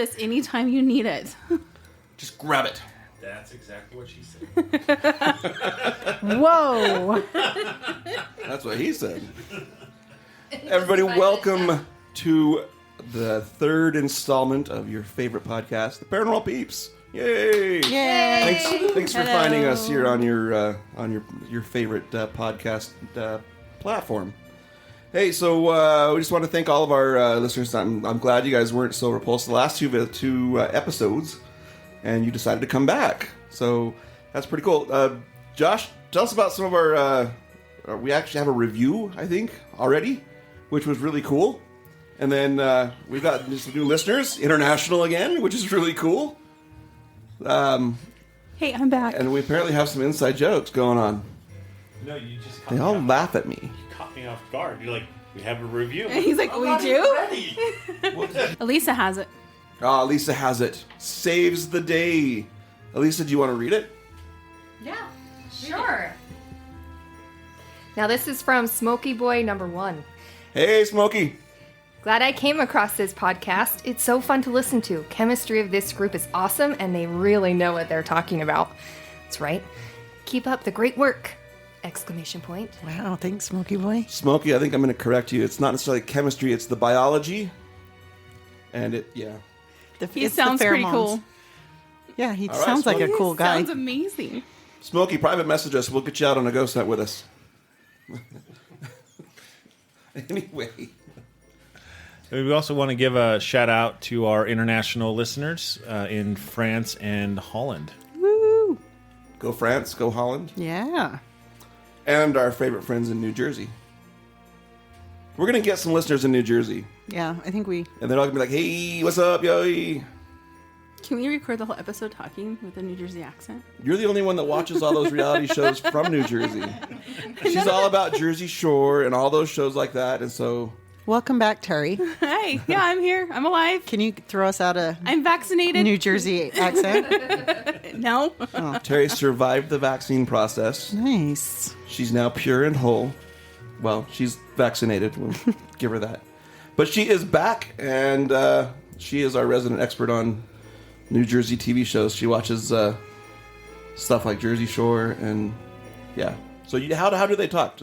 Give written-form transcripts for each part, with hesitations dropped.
this anytime you need it. Just grab it. That's exactly what she said. Whoa. That's what he said. Everybody, welcome to the third installment of your favorite podcast, the Paranormal Peeps. Yay! Yay! Thanks for finding us here on your favorite podcast platform. Hey, so we just want to thank all of our listeners. I'm glad you guys weren't so repulsed the last two episodes, and you decided to come back. So that's pretty cool. Josh, tell us about some of our. We actually have a review, I think, already, which was really cool. And then we've got some new listeners, international again, which is really cool. Hey, I'm back. And we apparently have some inside jokes going on. No, you just caught They me all off, laugh at me. you caught me off guard. You're like, we have a review. And he's like, I'm we not do? even ready. Elisa has it. Lisa has it. Saves the day. Elisa, do you want to read it? Yeah, sure. Now this is from Smokey Boy number 1. Hey, Smokey. Glad I came across this podcast. It's so fun to listen to. Chemistry of this group is awesome, and they really know what they're talking about. That's right. Keep up the great work! Exclamation point. Wow, thanks, Smokey Boy. Smokey, I think I'm going to correct you. It's not necessarily chemistry, it's the biology. And He It's sounds the pretty pheromones. cool. Yeah, he All right, sounds like a Smokey. cool guy. Sounds amazing. Smokey, private message us. We'll get you out on a ghost hunt with us. Anyway. We also want to give a shout out to our international listeners in France and Holland. Woo! Go France, go Holland. Yeah. And our favorite friends in New Jersey. We're going to get some listeners in New Jersey. Yeah, I think we... And they're all going to be like, hey, what's up, yo? Can we record the whole episode talking with a New Jersey accent? You're the only one that watches all those reality shows from New Jersey. She's all about Jersey Shore and all those shows like that. And so... Welcome back, Terry. Hey, yeah, I'm here. I'm alive. Can you throw us out a I'm vaccinated. New Jersey accent? No. Terry survived the vaccine process. Nice. She's now pure and whole. Well, she's vaccinated. We'll give her that. But she is back, and she is our resident expert on New Jersey TV shows. She watches stuff like Jersey Shore, and yeah. So how do they talk?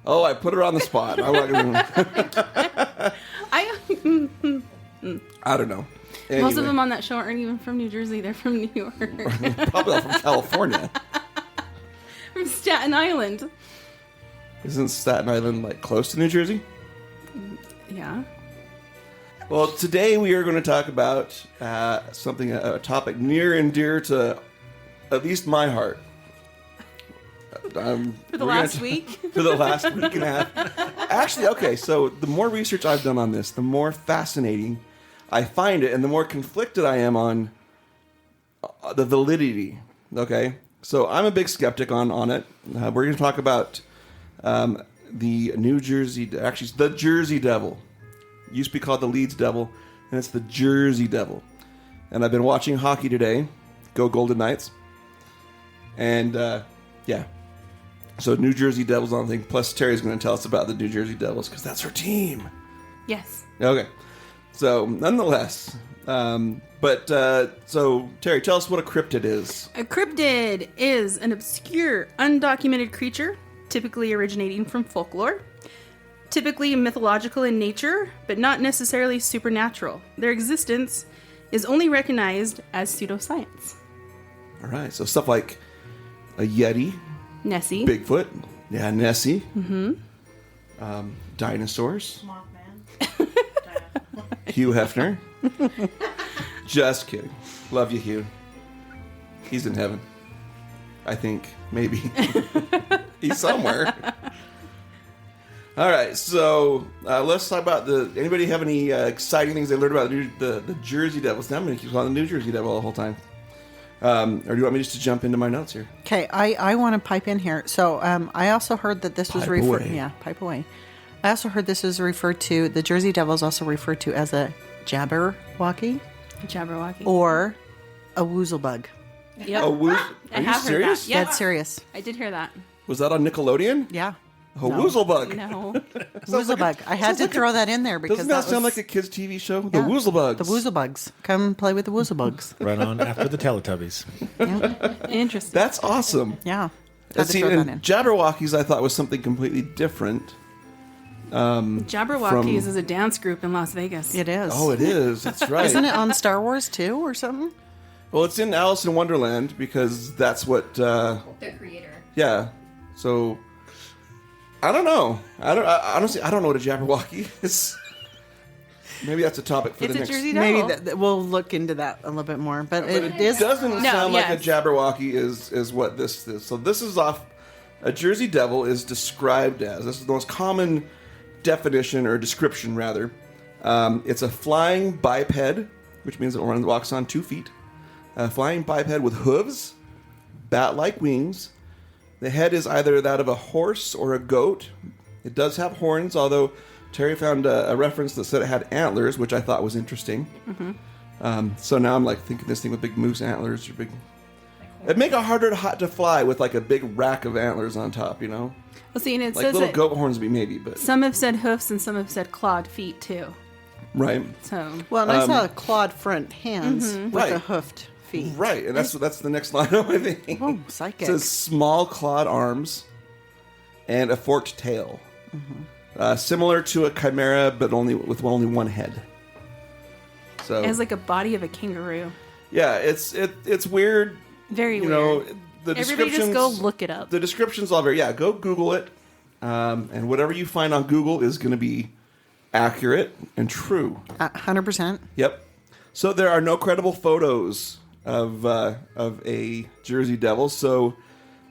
Oh, I put her on the spot. I'm not gonna... I don't know. Anyway. Most of them on that show aren't even from New Jersey. They're from New York. Probably not from California. From Staten Island. Isn't Staten Island like close to New Jersey? Yeah. Well, today we are going to talk about something, a topic near and dear to at least my heart. For the last week? For the last week and a half. Actually, okay, so the more research I've done on this, the more fascinating I find it, and the more conflicted I am on the validity, okay? So I'm a big skeptic on it. We're going to talk about the New Jersey, actually, the Jersey Devil. It used to be called the Leeds Devil, and it's the Jersey Devil. And I've been watching hockey today. Go Golden Knights. And, yeah. So New Jersey Devils on the thing. Plus, Terry's going to tell us about the New Jersey Devils, because that's her team. Yes. Okay. So, nonetheless. So, Terry, tell us what a cryptid is. A cryptid is an obscure, undocumented creature, typically originating from folklore. Typically mythological in nature, but not necessarily supernatural. Their existence is only recognized as pseudoscience. All right. So, stuff like a Yeti, Nessie. Bigfoot, yeah, Nessie, dinosaurs, Hugh Hefner. Just kidding. Love you, Hugh. He's in heaven. I think. Maybe. He's somewhere. All right, so let's talk about anybody have any exciting things they learned about the Jersey Devils? Now I'm going to keep calling the New Jersey Devil the whole time. Or do you want me just to jump into my notes here? Okay, I want to pipe in here. So I also heard that this was Pipe referred... away. Yeah, pipe away. I also heard this is referred to... The Jersey Devil is also referred to as a Jabberwocky Jabberwocky. or a woozlebug. Yep. Oh, I are you have heard serious? that. Yeah. Dead serious. I did hear that. Was that on Nickelodeon? Yeah. A woozlebug. No. Woozlebug. I had to throw that in there because Doesn't that sound like a kids' TV show? The Yeah. Woozlebugs. The Woozlebugs. Come play with the Woozlebugs. Right on after the Teletubbies. Interesting. That's awesome. Yeah. Had to See, throw that and in. Jabberwockies, I thought was something completely different. Jabberwockies is a dance group in Las Vegas. It is. Oh, it is. That's right. Isn't it on Star Wars too or something? Well, it's in Alice in Wonderland because that's what. The creator. Yeah. So I don't know. Honestly, I don't know what a Jabberwocky is. Maybe that's a topic for It's the a next. Jersey Devil. Maybe we'll look into that a little bit more. But But it is. doesn't No, sound like a yes. Jabberwocky is what this is. So this is off. A Jersey Devil is described as, this is the most common definition or description rather. It's a flying biped, which means it walks on 2 feet. A flying biped with hooves, bat-like wings. The head is either that of a horse or a goat. It does have horns, although Terry found a reference that said it had antlers, which I thought was interesting. So now I'm like thinking this thing with big moose antlers or big. It'd make it harder to fly with like a big rack of antlers on top, you know? Well, see, and it Like says little that goat horns, maybe, but some have said hoofs and some have said clawed feet too. right, So Well, and I saw clawed front hands with Right. the hoofed feet. right, and that's the next line of my thing. Oh, It psychic. says small clawed arms and a forked tail, similar to a chimera, but only one head. So it has like a body of a kangaroo. yeah, it's weird. Very You weird. know, the Everybody just descriptions. go look it up. The description's all very go Google it, and whatever you find on Google is going to be accurate and true. 100%. Yep. So there are no credible photos of a Jersey Devil. So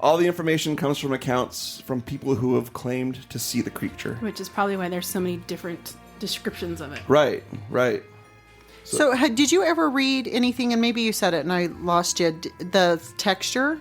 all the information comes from accounts from people who have claimed to see the creature. Which is probably why there's so many different descriptions of it. Right. Right. So, did you ever read anything, and maybe you said it and I lost you, the texture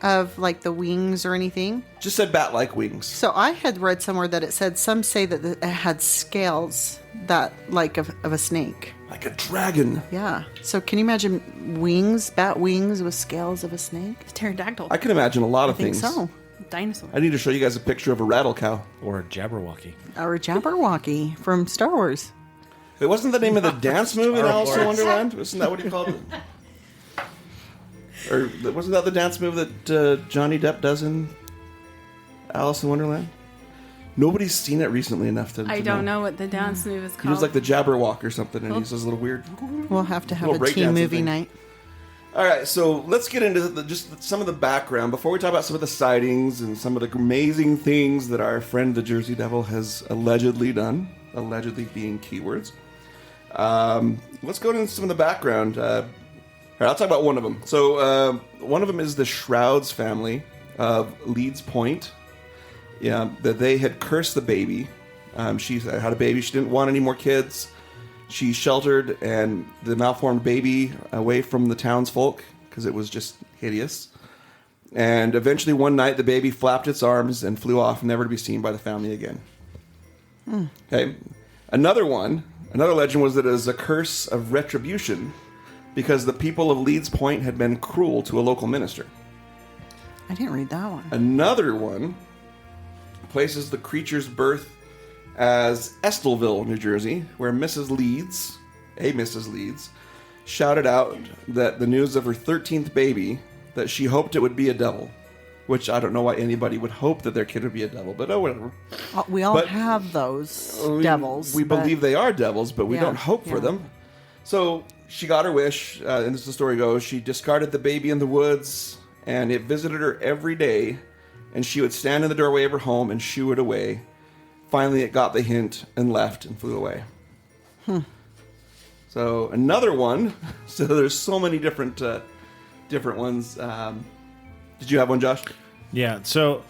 of like the wings or anything? Just said bat-like wings. So I had read somewhere that it said some say that it had scales that like of a snake. Like a dragon. Yeah. So can you imagine wings, bat wings with scales of a snake? Pterodactyl. I can imagine a lot of I think things. so. Dinosaur. I need to show you guys a picture of a rattle cow. Or a Jabberwocky. Or a Jabberwocky from Star Wars. It wasn't the name of the dance move in Star Alice in Wars. Wonderland? Wasn't that what he called it? Or wasn't that the dance move that Johnny Depp does in Alice in Wonderland? Nobody's seen it recently enough to. I don't know what the dance move is He called. was like the Jabberwock or something, and he's this little weird. We'll have to have Little a teen breakdancing movie thing. night. All right, so let's get into just some of the background before we talk about some of the sightings and some of the amazing things that our friend the Jersey Devil has allegedly done. Allegedly being keywords. Let's go into some of the background. All right, I'll talk about one of them. So one of them is the Shrouds family of Leeds Point. Yeah, that they had cursed the baby. She had a baby. She didn't want any more kids. She sheltered and the malformed baby away from the townsfolk because it was just hideous. And eventually one night the baby flapped its arms and flew off, never to be seen by the family again. Okay. Another legend was that it was a curse of retribution because the people of Leeds Point had been cruel to a local minister. I didn't read that one. Another one places the creature's birth as Estelville, New Jersey, where Mrs. Leeds, shouted out that the news of her 13th baby, that she hoped it would be a devil. Which I don't know why anybody would hope that their kid would be a devil, but oh, whatever. We all But- have those We- devils. We but- believe they are devils, but we Yeah, don't hope for yeah. them. So she got her wish, and this is the story goes. She discarded the baby in the woods, and it visited her every day, and she would stand in the doorway of her home and shoo it away. Finally, it got the hint and left and flew away. So another one. So there's so many different ones. Did you have one, Josh? Yeah, so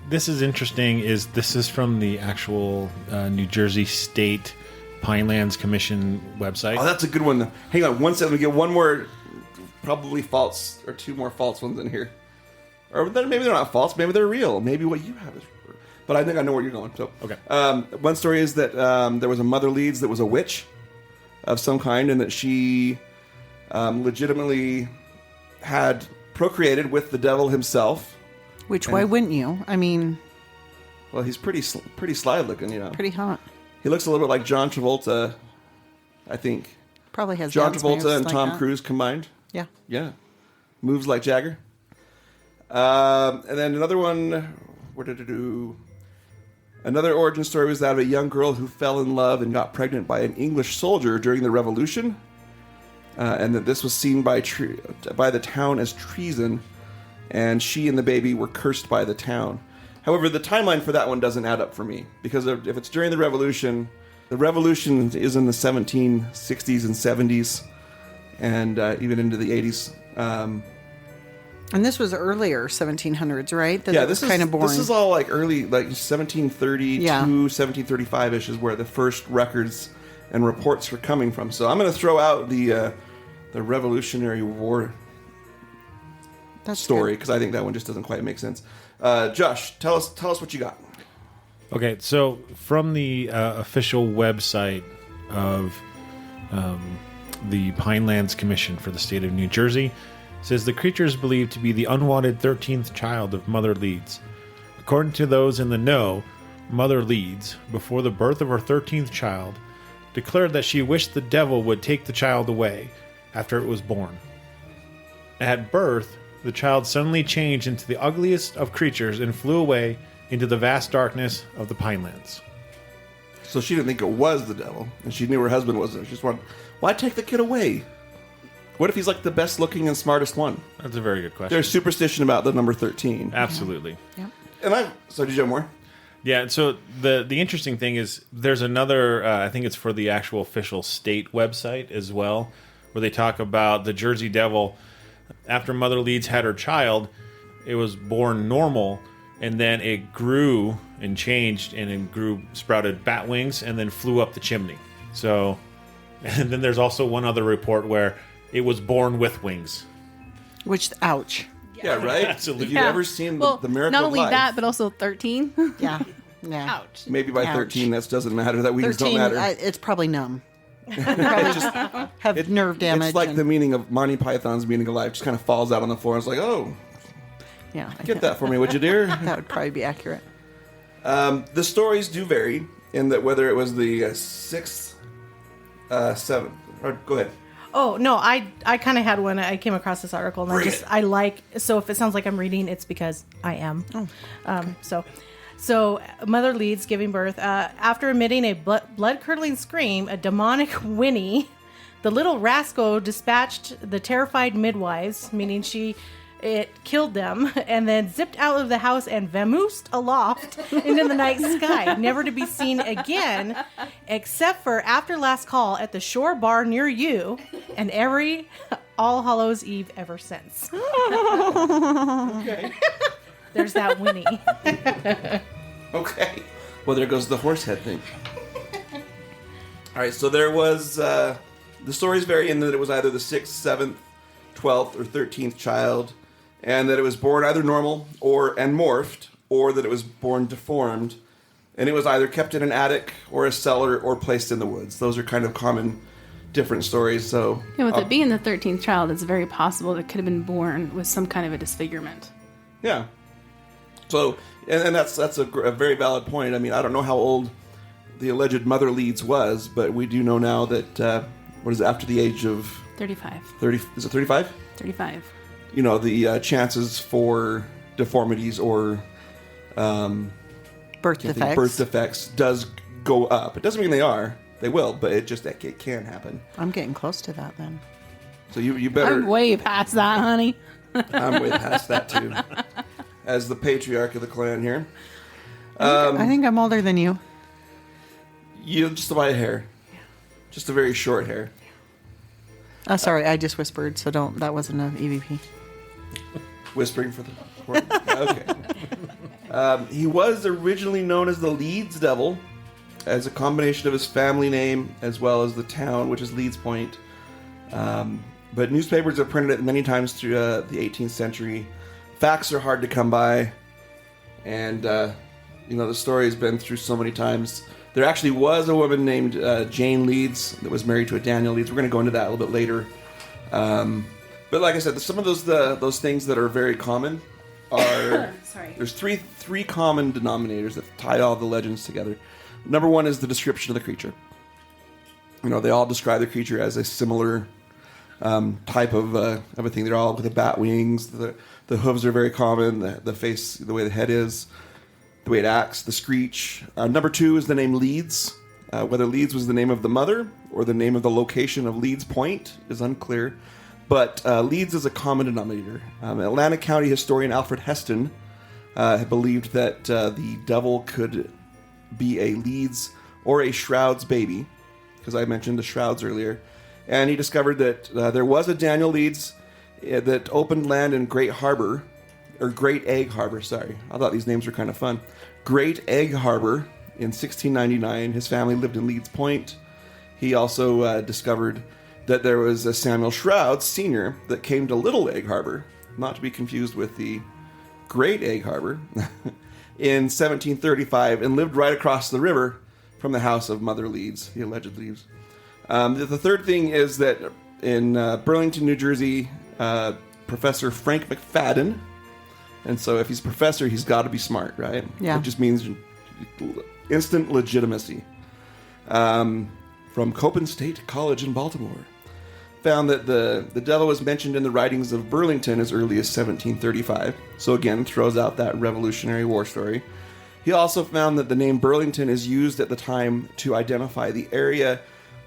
this is interesting. This is from the actual New Jersey State Pinelands Commission website. Oh, that's a good one. Hang on one second. Let me get one more, probably false, or two more false ones in here. Or maybe they're not false. Maybe they're real. Maybe what you have is real. But I think I know where you're going. So, Okay. One story is that there was a mother Leeds that was a witch of some kind, and that she legitimately had procreated with the devil himself. Which, why wouldn't you? I mean, Well, he's pretty sly looking, you know. Pretty hot. He looks a little bit like John Travolta, I think. Probably has John dance Travolta moves and like Tom that. Cruise combined. Yeah. Yeah. Moves like Jagger. And then another one, what did it do? Another origin story was that of a young girl who fell in love and got pregnant by an English soldier during the Revolution. And that this was seen by the town as treason, and she and the baby were cursed by the town. However, the timeline for that one doesn't add up for me, because if it's during the Revolution is in the 1760s and 70s, and even into the 80s. And this was earlier 1700s, right? That Yeah, it was kind of born. This is all like early, like 1732, Yeah. 1735-ish is where the first records and reports were coming from. So I'm going to throw out the Revolutionary War That's story, good. because I think that one just doesn't quite make sense. Josh, tell us what you got. Okay, so from the official website of the Pinelands Commission for the state of New Jersey, it says the creature is believed to be the unwanted 13th child of Mother Leeds. According to those in the know, Mother Leeds, before the birth of her 13th child, declared that she wished the devil would take the child away after it was born. At birth, the child suddenly changed into the ugliest of creatures and flew away into the vast darkness of the Pinelands. So she didn't think it was the devil, and she knew her husband was there. She just wanted, why take the kid away? What if he's like the best looking and smartest one? That's a very good question. There's superstition about the number 13. Absolutely. Yeah. So did you have more? Yeah, and so the interesting thing is there's another, I think it's for the actual official state website as well, where they talk about the Jersey Devil. After Mother Leeds had her child, it was born normal, and then it grew and changed, and it sprouted bat wings, and then flew up the chimney. So, and then there's also one other report where it was born with wings. Which, ouch. Yeah, right? Absolutely. Have you ever seen the Miracle not of only Life? that, but also 13. Yeah. Yeah. Ouch. Maybe by Ouch. 13, that doesn't matter. That wings 13, don't matter. it's probably numb. Probably have nerve damage. It's like and- the meaning of Monty Python's meaning of life. Just kind of falls out on the floor. It's like, oh, Yeah. get that for me, would you, dear? That would probably be accurate. The stories do vary in that whether it was the 6th, 7th. Or, go ahead. Oh no, I kind of had one. I came across this article, and Bring it. I like. So if it sounds like I'm reading, it's because I am. So Mother Leeds giving birth after emitting a blood-curdling scream, a demonic whinny. The little rascal dispatched the terrified midwives, meaning it killed them, and then zipped out of the house and vamoosed aloft into the night sky, never to be seen again, except for after last call at the shore bar near you, and every All Hallows Eve ever since. Okay. There's that whinny. Okay. Well, there goes the horse head thing. All right, so there was... the stories vary in that it was either the 6th, 7th, 12th, or 13th child, and that it was born either normal and morphed, or that it was born deformed, and it was either kept in an attic or a cellar or placed in the woods. Those are kind of common, different stories. So, Yeah, with it being the 13th child, it's very possible that it could have been born with some kind of a disfigurement. yeah. So, and that's a very valid point. I mean, I don't know how old the alleged Mother Leeds was, but we do know now that after the age of 35. 30? Is it 35? 35. You know, the chances for deformities or Birth defects. birth defects does go up. It doesn't mean they are. They will, but it can happen. I'm getting close to that then. So you better. I'm way past that, honey. I'm way past that too. As the patriarch of the clan here, I think I'm older than you. you just by a hair, just a very short hair. Oh, sorry, I just whispered, so don't. That wasn't an EVP. Whispering for the okay. He was originally known as the Leeds Devil, as a combination of his family name as well as the town, which is Leeds Point. But newspapers have printed it many times through the 18th century. Facts are hard to come by, and the story has been through so many times. There actually was a woman named Jane Leeds that was married to a Daniel Leeds. We're going to go into that a little bit later. But like I said, some of those things that are very common are Sorry. there's three common denominators that tie all the legends together. Number one is the description of the creature. They all describe the creature as a similar type of a thing. They're all with the bat wings. The hooves are very common. The face, the way the head is, the way it acts, the screech. Number two is the name Leeds. Whether Leeds was the name of the mother or the name of the location of Leeds Point is unclear. But Leeds is a common denominator. Atlantic County historian Alfred Heston believed that the devil could be a Leeds or a Shrouds baby, because I mentioned the Shrouds earlier. And he discovered that there was a Daniel Leeds that opened land in Great Egg Harbor, sorry. I thought these names were kind of fun. Great Egg Harbor in 1699. His family lived in Leeds Point. He also discovered that there was a Samuel Shrouds Sr. that came to Little Egg Harbor, not to be confused with the Great Egg Harbor, in 1735, and lived right across the river from the house of Mother Leeds, the alleged Leeds. The third thing is that in Burlington, New Jersey, Professor Frank McFadden, and so if he's a professor, he's got to be smart, right? Yeah. It just means instant legitimacy. From Copen State College in Baltimore, found that the devil was mentioned in the writings of Burlington as early as 1735. So again, throws out that Revolutionary War story. He also found that the name Burlington is used at the time to identify the area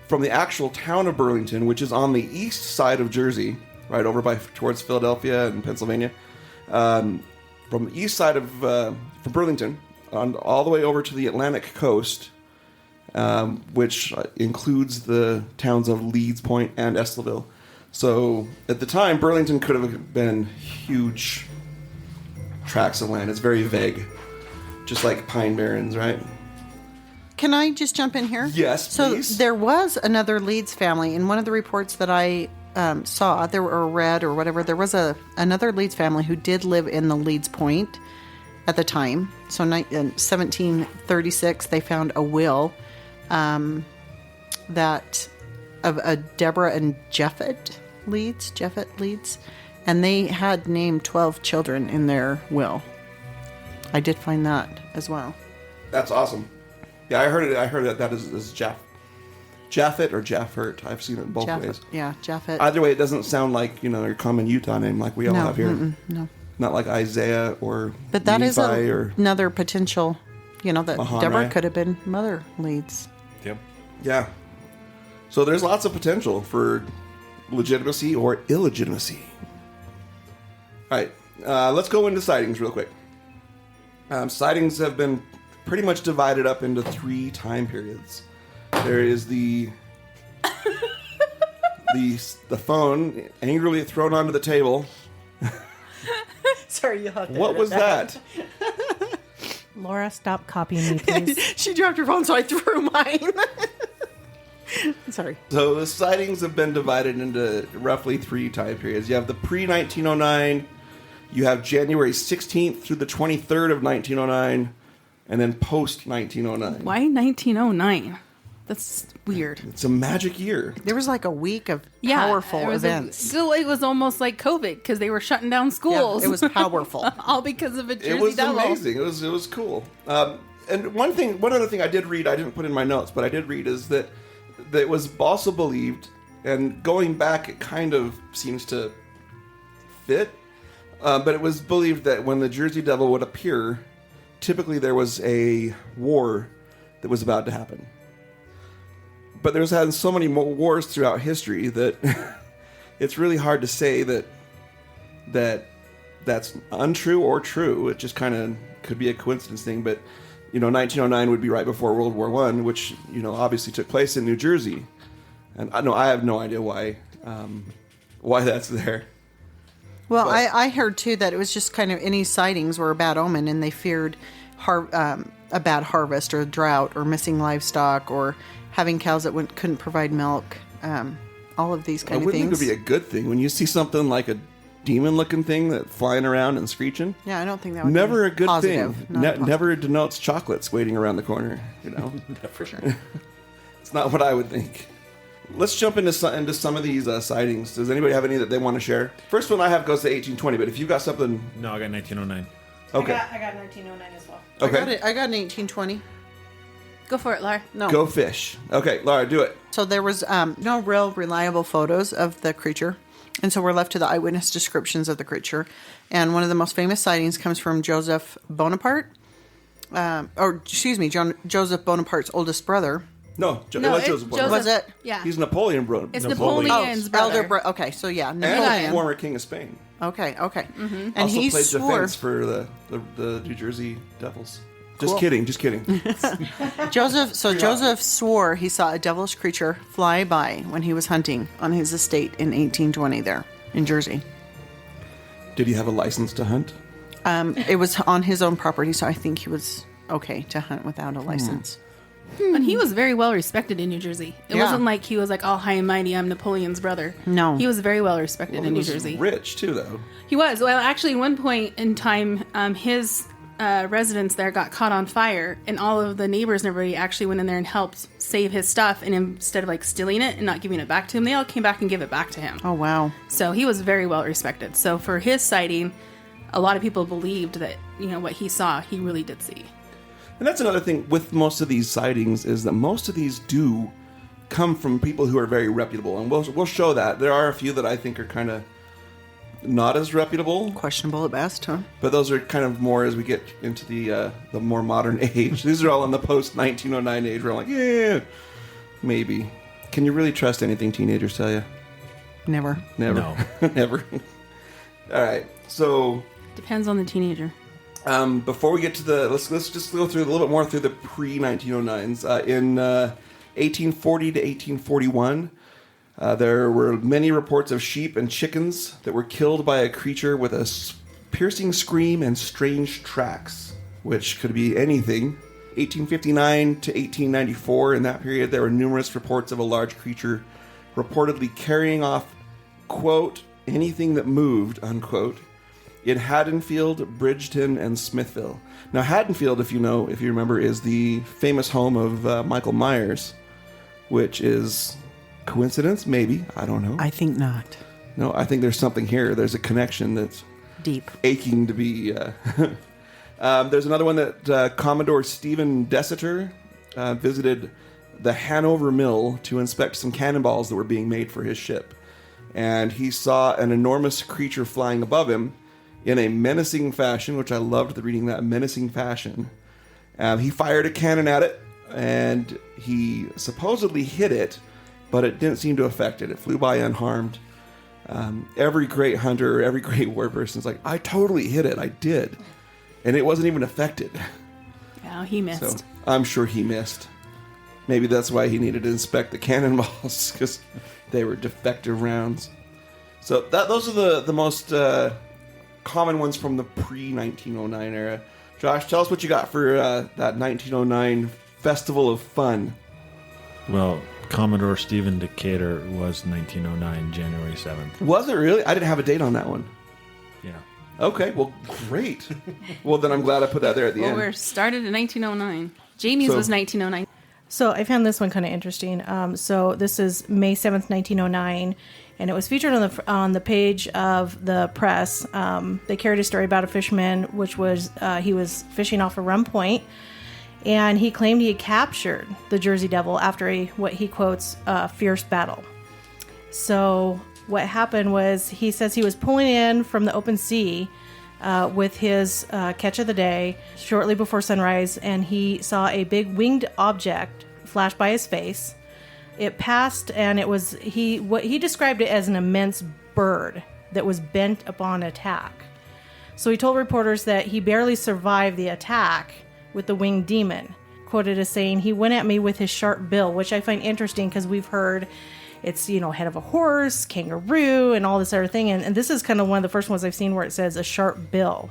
from the actual town of Burlington, which is on the east side of Jersey, right over towards Philadelphia and Pennsylvania. From the east side of from Burlington, all the way over to the Atlantic coast, which includes the towns of Leeds Point and Estleville. So at the time, Burlington could have been huge tracts of land. It's very vague, just like Pine Barrens, right? Can I just jump in here? Yes, please. So there was another Leeds family. In one of the reports that I saw, or read or whatever, there was another Leeds family who did live in the Leeds Point at the time. So in 1736, they found a will that of a Deborah and Japhet Leeds, and they had named 12 children in their will. I did find that as well. That's awesome. Yeah, I heard that is Japhet or Jaffert. I've seen it in both ways. Yeah, Japhet. Either way, it doesn't sound like your common Utah name like we all have here. No. Not like Isaiah or But that Nephi is or another potential, that Mahanrai. Deborah could have been Mother Leeds. Yep. yeah. So there's lots of potential for legitimacy or illegitimacy. All right, let's go into sightings real quick. Sightings have been pretty much divided up into 3 time periods. There is the phone angrily thrown onto the table. Sorry, you'll have to What edit was that? Laura, stop copying me, please. She dropped her phone, so I threw mine. Sorry. So the sightings have been divided into roughly 3 time periods. You have the pre-1909, you have January 16th through the 23rd of 1909, and then post-1909. Why 1909? That's weird. It's a magic year. There was like a week of Yeah, powerful it was events. It was almost like COVID because they were shutting down schools. It was powerful. all because of a Jersey It was Devil. amazing. It was cool. And one other thing I did read, I didn't put in my notes, but I did read, is that it was also believed, and going back, it kind of seems to fit, but it was believed that when the Jersey Devil would appear, typically there was a war that was about to happen. But there's had so many more wars throughout history that it's really hard to say that's untrue or true. It just kind of could be a coincidence thing. But 1909 would be right before World War I, which obviously took place in New Jersey, and I have no idea why that's there. Well, But- I heard too that it was just kind of any sightings were a bad omen, and they feared a bad harvest or drought or missing livestock or having cows that couldn't provide milk. All of these kind I of wouldn't think things. it would be a good thing when you see something like a demon-looking thing that flying around and screeching. Yeah, I don't think that would Never be a good positive. thing. Not positive. Never denotes chocolates waiting around the corner. For sure. It's not what I would think. let's jump into some of these sightings. Does anybody have any that they want to share? First one I have goes to 1820, but if you've got something... No, I got 1909. Okay. I got 1909 as well. Okay. I got an 1820. Go for it, Lar. No. Go fish. Okay, Laura, do it. So there was no real reliable photos of the creature. And so we're left to the eyewitness descriptions of the creature. And one of the most famous sightings comes from Joseph Bonaparte. Joseph Bonaparte's oldest brother. No, No, it was it's Joseph Bonaparte. Was it? Yeah. He's Napoleon, bro. It's Napoleon. Napoleon's brother. Okay, so yeah, And Napoleon. former king of Spain. Okay. And Also he played swore. defense for the New Jersey Devils. Just Cool. kidding. Joseph swore he saw a devilish creature fly by when he was hunting on his estate in 1820 there in Jersey. Did he have a license to hunt? It was on his own property, so I think he was okay to hunt without a license. And he was very well respected in New Jersey. It Yeah. wasn't like he was like all high and mighty, I'm Napoleon's brother. No. He was very well respected in New He was Jersey. rich, too, though. He was. Well, actually, one point in time, his residence there got caught on fire, and all of the neighbors and everybody actually went in there and helped save his stuff. And instead of like stealing it and not giving it back to him, they all came back and gave it back to him. Oh, wow. So he was very well respected. So for his sighting, a lot of people believed that, what he saw, he really did see. And that's another thing with most of these sightings is that most of these do come from people who are very reputable. And we'll show that. There are a few that I think are kind of not as reputable. Questionable at best, huh? But those are kind of more as we get into the more modern age. These are all in the post-1909 age where I'm like, yeah, maybe. Can you really trust anything teenagers tell you? Never. Never. No. Never. All right. So Depends on the teenager. before we get to let's just go through a little bit more through the pre-1909s. In 1840 to 1841, there were many reports of sheep and chickens that were killed by a creature with a piercing scream and strange tracks, which could be anything. 1859 to 1894, in that period, there were numerous reports of a large creature reportedly carrying off, quote, anything that moved, unquote, in Haddonfield, Bridgeton, and Smithville. Now, Haddonfield, if you remember, is the famous home of Michael Myers, which is coincidence, maybe. I don't know. I think not. No, I think there's something here. There's a connection that's Deep. aching to be... there's another one that Commodore Stephen Dessiter visited the Hanover Mill to inspect some cannonballs that were being made for his ship. And he saw an enormous creature flying above him in a menacing fashion, which I loved reading that, menacing fashion. He fired a cannon at it, and he supposedly hit it, but it didn't seem to affect it. It flew by unharmed. Every great hunter, every great war person is like, I totally hit it. I did. And it wasn't even affected. Yeah, he missed. So I'm sure he missed. Maybe that's why he needed to inspect the cannonballs, because they were defective rounds. So those are the most common ones from the pre-1909 era. Josh, tell us what you got for that 1909 Festival of Fun. Well, Commodore Stephen Decatur was 1909, January 7th. Was it really? I didn't have a date on that one. Yeah. Okay, well, great. Well, then I'm glad I put that there at the Well, end. we're started in 1909. Jamie's So- was 1909. So I found this one kind of interesting. So this is May 7th, 1909, and it was featured on the page of the press. They carried a story about a fisherman, which was he was fishing off a Rum Point, and he claimed he had captured the Jersey Devil after what he quotes fierce battle. So what happened was he says he was pulling in from the open sea with his catch of the day shortly before sunrise, and he saw a big winged object flash by his face. It passed, and it was what he described it as an immense bird that was bent upon attack. So he told reporters that he barely survived the attack with the winged demon, quoted as saying, "He went at me with his sharp bill," which I find interesting because we've heard it's, head of a horse, kangaroo, and all this other thing. And this is kind of one of the first ones I've seen where it says a sharp bill.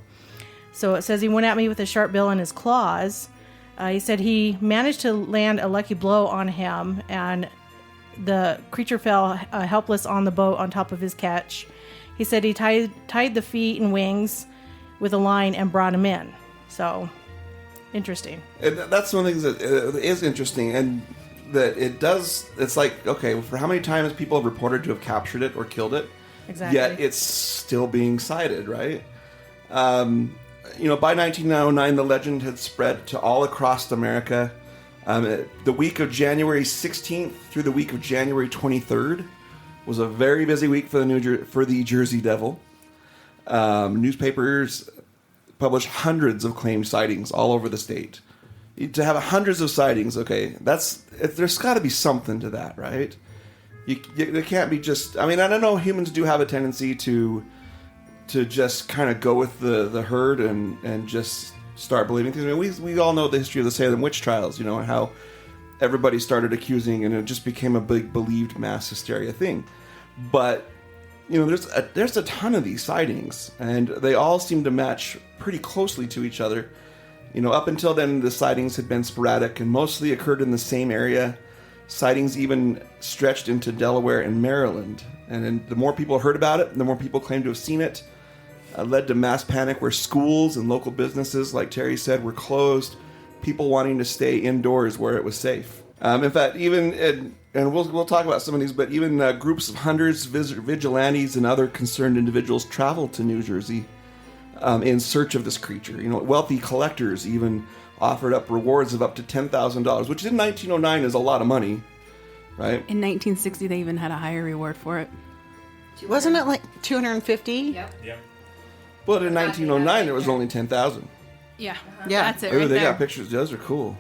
So it says he went at me with a sharp bill in his claws. He said he managed to land a lucky blow on him, and the creature fell helpless on the boat on top of his catch. He said he tied the feet and wings with a line and brought him in. So, interesting. And that's one of the things that is interesting. And that it does. It's like, okay, for how many times people have reported to have captured it or killed it, Exactly. yet it's still being sighted, right? By 1909, the legend had spread to all across America. The week of January 16th through the week of January 23rd was a very busy week for the Jersey Devil. Newspapers published hundreds of claimed sightings all over the state. To have hundreds of sightings, okay, there's got to be something to that, right? It can't be just. I mean, I don't know. Humans do have a tendency to just kind of go with the herd and just start believing things. I mean, we all know the history of the Salem witch trials, and how everybody started accusing, and it just became a big believed mass hysteria thing. But there's a ton of these sightings, and they all seem to match pretty closely to each other. Up until then, the sightings had been sporadic and mostly occurred in the same area. Sightings even stretched into Delaware and Maryland. And then the more people heard about it, the more people claimed to have seen it. Led to mass panic where schools and local businesses, like Terry said, were closed. People wanting to stay indoors where it was safe. In fact, even, and we'll talk about some of these, but even groups of hunters, vigilantes, and other concerned individuals traveled to New Jersey in search of this creature. Wealthy collectors even offered up rewards of up to $10,000, which in 1909 is a lot of money, right? In 1960, they even had a higher reward for it. Wasn't it like 250? Yep. But in 1909, there was only 10,000. Yeah. Yeah. That's it Ooh, right they there. got pictures. Those are cool.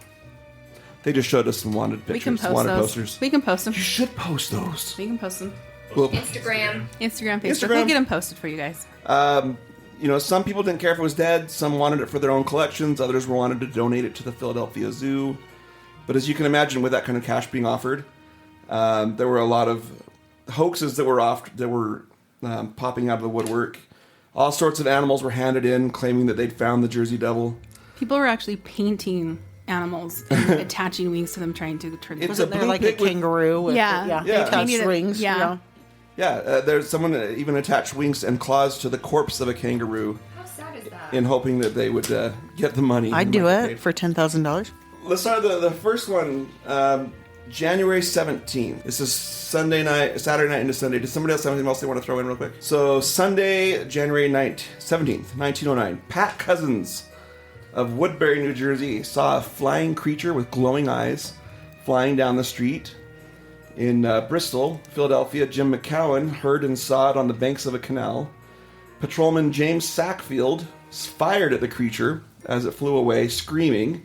They just showed us some wanted We can pictures, post wanted those. posters. We can post them. You should post those. We can post them. Well, Instagram. Instagram, Facebook. Instagram. We'll get them posted for you guys. some people didn't care if it was dead. Some wanted it for their own collections. Others wanted to donate it to the Philadelphia Zoo. But as you can imagine, with that kind of cash being offered, there were a lot of hoaxes that were popping out of the woodwork. All sorts of animals were handed in, claiming that they'd found the Jersey Devil. People were actually painting animals and attaching wings to them, trying to turn them. It's a Wasn't there blue like a pig with- kangaroo? With Yeah. Yeah. They attached Painted it- wings. yeah. Yeah, there's someone that even attached wings and claws to the corpse of a kangaroo How sad is that? in hoping that they would get the money. I'd and do might get it paid. for $10,000. Let's start the first one. January 17th. This is Saturday night into Sunday. Does somebody else have anything else they want to throw in real quick? So Sunday, January 17th, 1909. Pat Cousins of Woodbury, New Jersey, saw a flying creature with glowing eyes flying down the street. In Bristol, Philadelphia, Jim McCowan heard and saw it on the banks of a canal. Patrolman James Sackfield fired at the creature as it flew away, screaming.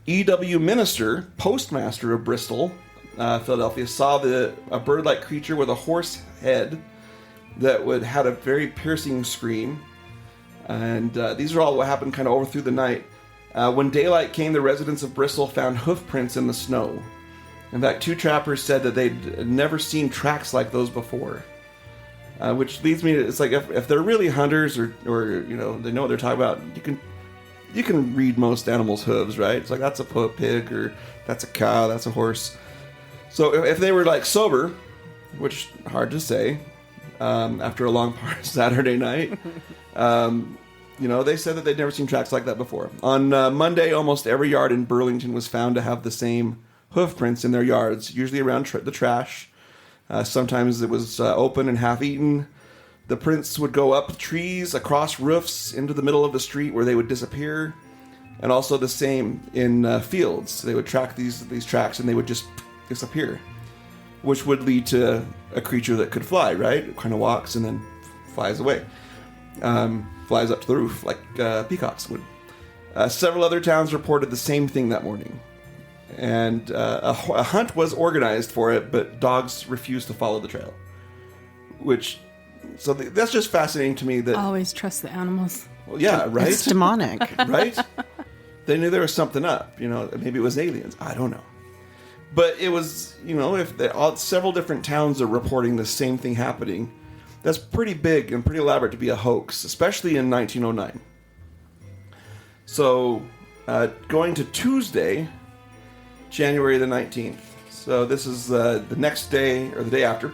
E.W. Minister, postmaster of Bristol, Philadelphia, saw a bird-like creature with a horse head that had a very piercing scream. And these are all what happened kind of over through the night. When daylight came, the residents of Bristol found hoof prints in the snow. In fact, 2 trappers said that they'd never seen tracks like those before. Which leads me to, it's like, if they're really hunters or they know what they're talking about, you can read most animals' hooves, right? It's like, that's a pig, or that's a cow, that's a horse. So if they were like sober, which hard to say, after a long Saturday night, they said that they'd never seen tracks like that before. On Monday, almost every yard in Burlington was found to have the same hoof prints in their yards, usually around the trash. Sometimes it was open and half-eaten. The prints would go up trees, across roofs, into the middle of the street where they would disappear. And also the same in fields. They would track these tracks and they would just disappear. Which would lead to a creature that could fly, right? It kind of walks and then flies away. Flies up to the roof like peacocks would. Several other towns reported the same thing that morning. And a hunt was organized for it, but dogs refused to follow the trail. So that's just fascinating to me that... Always trust the animals. Well, yeah, right? It's demonic. Right? They knew there was something up. Maybe it was aliens. I don't know. But it was, if several different towns are reporting the same thing happening, that's pretty big and pretty elaborate to be a hoax, especially in 1909. So, going to Tuesday, January the 19th. So this is the next day, or the day after.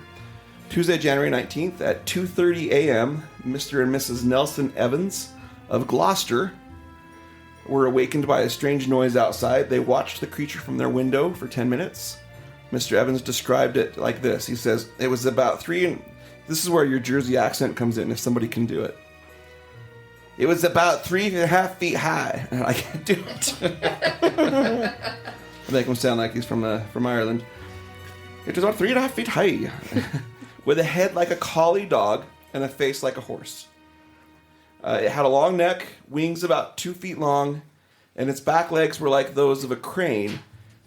Tuesday, January 19th at 2:30 a.m., Mr. and Mrs. Nelson Evans of Gloucester were awakened by a strange noise outside. They watched the creature from their window for 10 minutes. Mr. Evans described it like this. He says, it was about this is where your Jersey accent comes in, if somebody can do it. It was about 3.5 feet high. I can't do it. I make him sound like he's from Ireland. It was about 3.5 feet high, with a head like a collie dog and a face like a horse. It had a long neck, wings about 2 feet long, and its back legs were like those of a crane,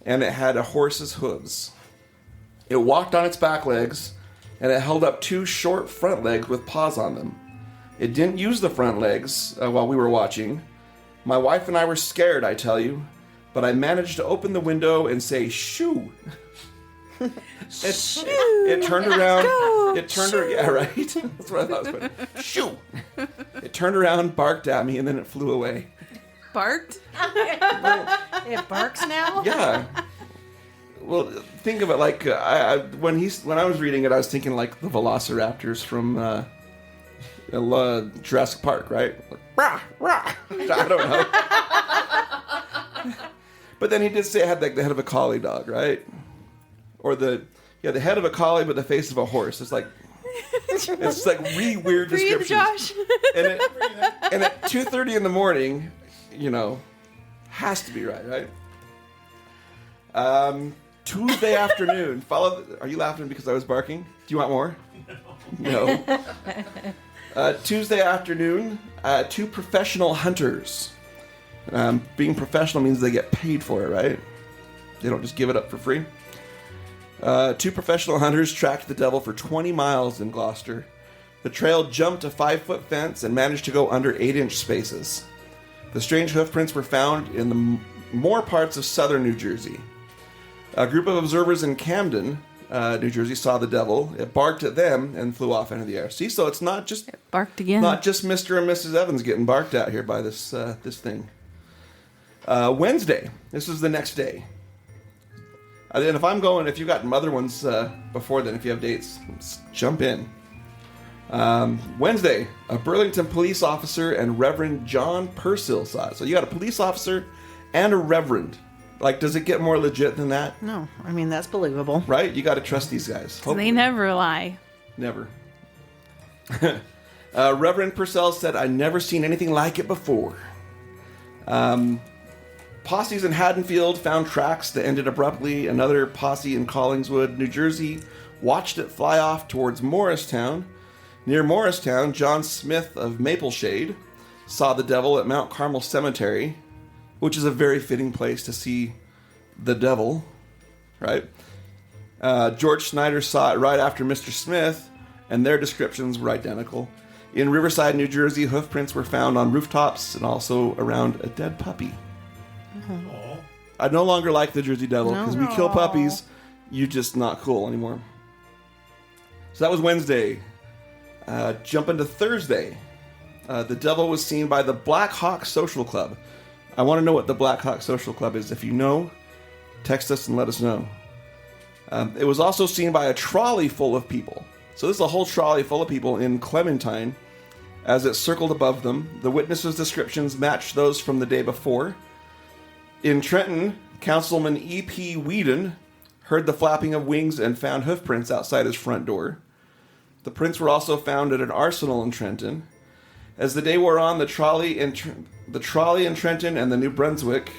and it had a horse's hooves. It walked on its back legs, and it held up 2 short front legs with paws on them. It didn't use the front legs while we were watching. My wife and I were scared, I tell you, but I managed to open the window and say, shoo. It turned around. Yeah, right. That's what I thought it was funny. Shoo. It turned around, barked at me, and then it flew away. Barked? It barks now? Yeah. Well, think of it like when I was reading it, I was thinking like the Velociraptors from Jurassic Park, right? Like, rah, rah. I don't know. But then he did say it had like the head of a collie dog, right? Or the head of a collie but the face of a horse. It's like really weird descriptions. Josh. And at 2:30 in the morning, has to be right? Tuesday afternoon. Are you laughing because I was barking? Do you want more? No. Tuesday afternoon, 2 professional hunters. Being professional means they get paid for it, right? They don't just give it up for free. 2 professional hunters tracked the devil for 20 miles in Gloucester. The trail jumped a 5-foot fence and managed to go under 8-inch spaces. The strange hoofprints were found in the more parts of southern New Jersey. A group of observers in Camden, New Jersey, saw the devil. It barked at them and flew off into the air. See, so it's not just barked again. Not just Mr. and Mrs. Evans getting barked at here by this thing. Wednesday. This is the next day. And if you've got other ones before then, if you have dates, jump in. Wednesday, a Burlington police officer and Reverend John Purcell saw it. So you got a police officer and a reverend. Like, does it get more legit than that? No, I mean, that's believable. Right? You got to trust these guys. Hopefully. They never lie. Never. Reverend Purcell said, "I never seen anything like it before." Posses in Haddonfield found tracks that ended abruptly. Another posse in Collingswood, New Jersey, watched it fly off towards Morristown. Near Morristown, John Smith of Mapleshade saw the devil at Mount Carmel Cemetery, which is a very fitting place to see the devil, right? George Snyder saw it right after Mr. Smith, and their descriptions were identical. In Riverside, New Jersey, hoofprints were found on rooftops and also around a dead puppy. Aww. I no longer like the Jersey Devil because we kill puppies. You're just not cool anymore. So that was Wednesday. Jump into Thursday. The devil was seen by the Black Hawk Social Club. I want to know what the Black Hawk Social Club is. If you know, text us and let us know. It was also seen by a trolley full of people. So this is a whole trolley full of people in Clementine as it circled above them. The witnesses' descriptions matched those from the day before. In Trenton, Councilman E.P. Whedon heard the flapping of wings and found hoofprints outside his front door. The prints were also found at an arsenal in Trenton. As the day wore on, the trolley in Trenton and in New Brunswick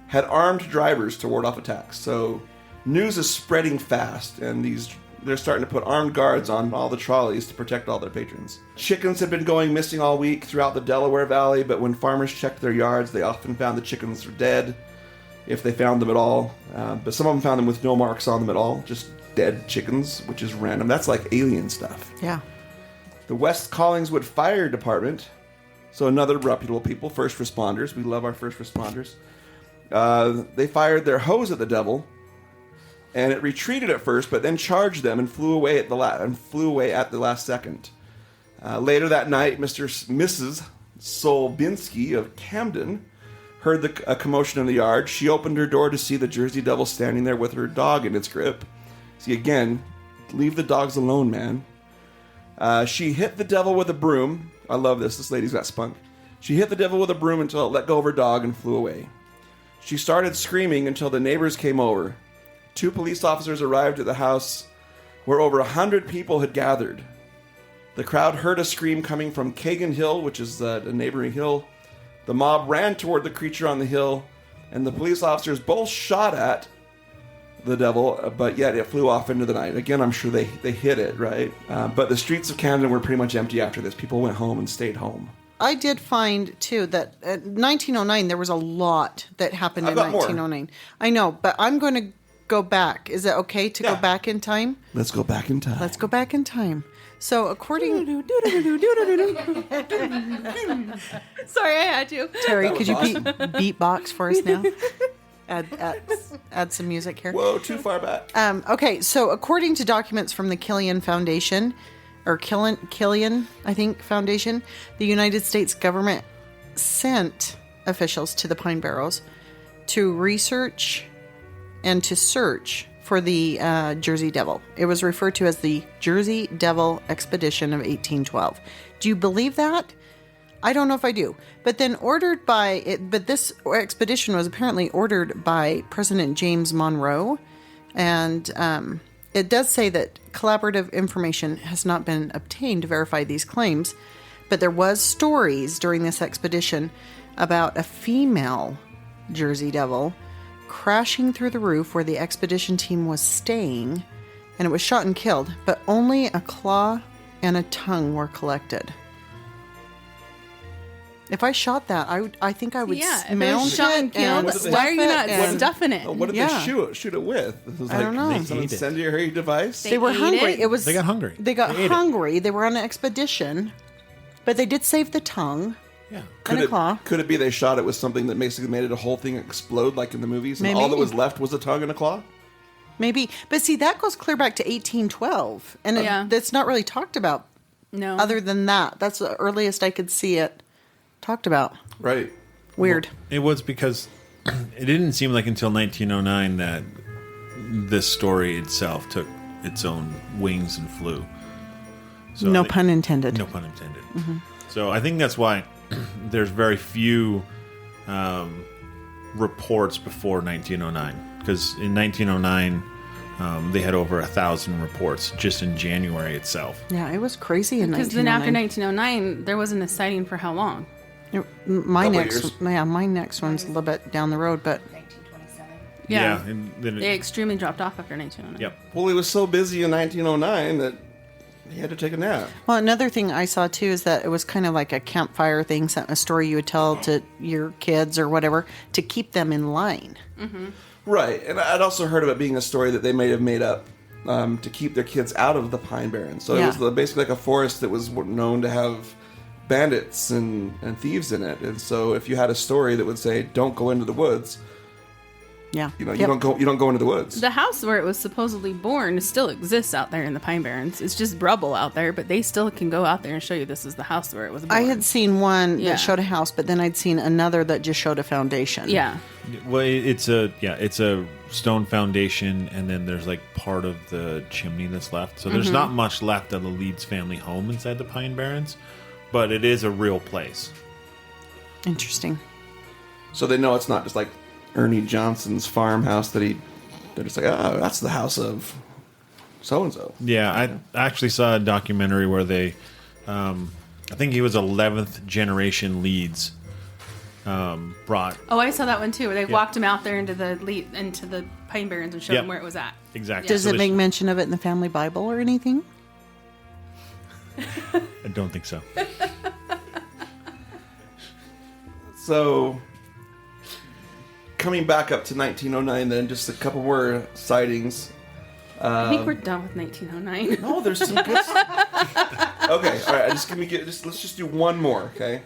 had armed drivers to ward off attacks. So news is spreading fast, and they're starting to put armed guards on all the trolleys to protect all their patrons. Chickens had been going missing all week throughout the Delaware Valley, but when farmers checked their yards, they often found the chickens were dead, if they found them at all. But some of them found them with no marks on them at all, just dead chickens, which is random. That's like alien stuff. Yeah. The West Collingswood Fire Department, so another reputable people, first responders. We love our first responders. They fired their hose at the devil, and it retreated at first, but then charged them and flew away at the last second. Later that night, Mrs. Solbinski of Camden heard a commotion in the yard. She opened her door to see the Jersey Devil standing there with her dog in its grip. See, again, leave the dogs alone, man. She hit the devil with a broom. I love this. This lady's got spunk. She hit the devil with a broom until it let go of her dog and flew away. She started screaming until the neighbors came over. 2 police officers arrived at the house where over 100 people had gathered. The crowd heard a scream coming from Kagan Hill, which is a neighboring hill. The mob ran toward the creature on the hill, and the police officers both shot at the devil, but yet it flew off into the night. Again, I'm sure they hit it, right? But the streets of Camden were pretty much empty after this. People went home and stayed home. I did find, too, that in 1909, there was a lot that happened in 1909. I know, but I'm going to go back. Is it okay to go back in time? Let's go back in time. Let's go back in time. So according... Sorry, I had to. Terry, could you beatbox for us now? Add some music here. Whoa, too far back. Okay, so according to documents from the Killian Foundation, or Killian, I think, Foundation, the United States government sent officials to the Pine Barrens to research and to search for the Jersey Devil. It was referred to as the Jersey Devil Expedition of 1812. Do you believe that? I don't know if I do. But then but this expedition was apparently ordered by President James Monroe. And it does say that collaborative information has not been obtained to verify these claims. But there was stories during this expedition about a female Jersey Devil crashing through the roof where the expedition team was staying. And it was shot and killed. But only a claw and a tongue were collected. If I shot that, I think I would smell shot and killed. Why are you not stuffing it? What did they shoot it with? This was I don't know. Some incendiary device? They were hungry. They got hungry. They got hungry. They were on an expedition, but they did save the tongue. Yeah. And a claw. Could it be they shot it with something that basically made it a whole thing explode like in the movies? And Maybe. all that was left was a tongue and a claw? Maybe. But see, that goes clear back to 1812. And that's not really talked about. No. Other than that. That's the earliest I could see it talked about. Right. Weird. Well, it was because it didn't seem like until 1909 that this story itself took its own wings and flew. So no pun intended. No pun intended. Mm-hmm. So I think that's why there's very few reports before 1909. Because in 1909, they had over 1,000 reports just in January itself. Yeah, it was crazy in 1909. Because then after 1909, there wasn't a sighting for how long? My next one's a little bit down the road, but 1927. Yeah. And then They extremely dropped off after 1909. Yep. Well, he was so busy in 1909 that he had to take a nap. well, another thing I saw too is that it was kind of like a campfire thing, a story you would tell to your kids or whatever to keep them in line. Mm-hmm. Right. And I'd also heard of it being a story that they may have made up to keep their kids out of the Pine Barrens. So it was basically like a forest that was known to have bandits and thieves in it. And so if you had a story that would say, don't go into the woods, Yeah, you don't go into the woods. The house where it was supposedly born still exists out there in the Pine Barrens. It's just rubble out there, but they still can go out there and show you this is the house where it was born. I had seen one Yeah. that showed a house, but then I'd seen another that just showed a foundation. Yeah. Well, it's a stone foundation, and then there's like part of the chimney that's left. So there's not much left of the Leeds family home inside the Pine Barrens, but it is a real place. Interesting. So they know it's not just like Ernie Johnson's farmhouse they're just like, oh, that's the house of so-and-so. Yeah, I actually saw a documentary where they, I think he was 11th generation Leeds, brought. Oh, I saw that one too, where they walked him out there into the Pine Barrens and showed him where it was at. Exactly. Does So it make mention of it in the family Bible or anything? I don't think so. So, coming back up to 1909, then just a couple more sightings. I think we're done with 1909. No, there's some good stuff. Okay, all right. Let's just do one more. Okay.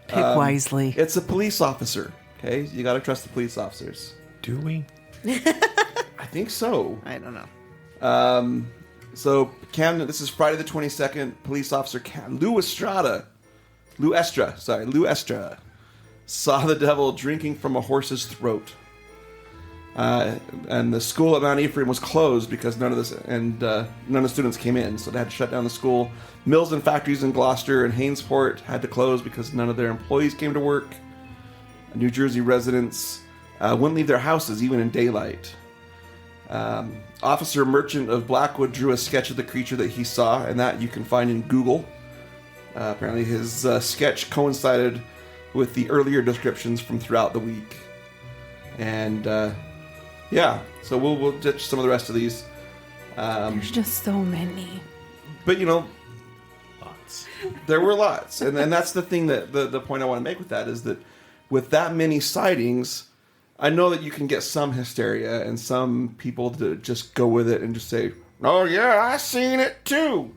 Pick wisely. It's a police officer. Okay, you got to trust the police officers. Do we? I think so. I don't know. So Camden. This is Friday the 22nd. Police officer Lou Estra saw the devil drinking from a horse's throat. And the school at Mount Ephraim was closed because none of the students came in, so they had to shut down the school. Mills and factories in Gloucester and Hainesport had to close because none of their employees came to work. New Jersey residents wouldn't leave their houses even in daylight. Officer Merchant of Blackwood drew a sketch of the creature that he saw, and that you can find in Google. Apparently his sketch coincided with the earlier descriptions from throughout the week. And yeah, so we'll ditch some of the rest of these. There's just so many. But Lots. there were lots, and that's the thing that the point I want to make with that is that with that many sightings, I know that you can get some hysteria and some people to just go with it and just say, "Oh yeah, I seen it too."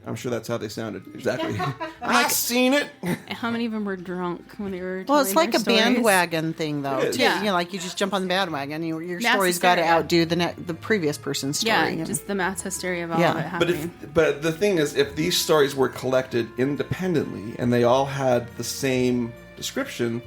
I'm sure that's how they sounded exactly. I seen it. How many of them were drunk when they were? Well, it's telling like their a stories? bandwagon thing, though. It is. Too. Yeah. You know, like you just jump on the bandwagon. Your Mass story's got to hysteria. outdo the previous person's story. Yeah, you know? just the mass hysteria of all Yeah. of it But happening. but the thing is, if these stories were collected independently and they all had the same description,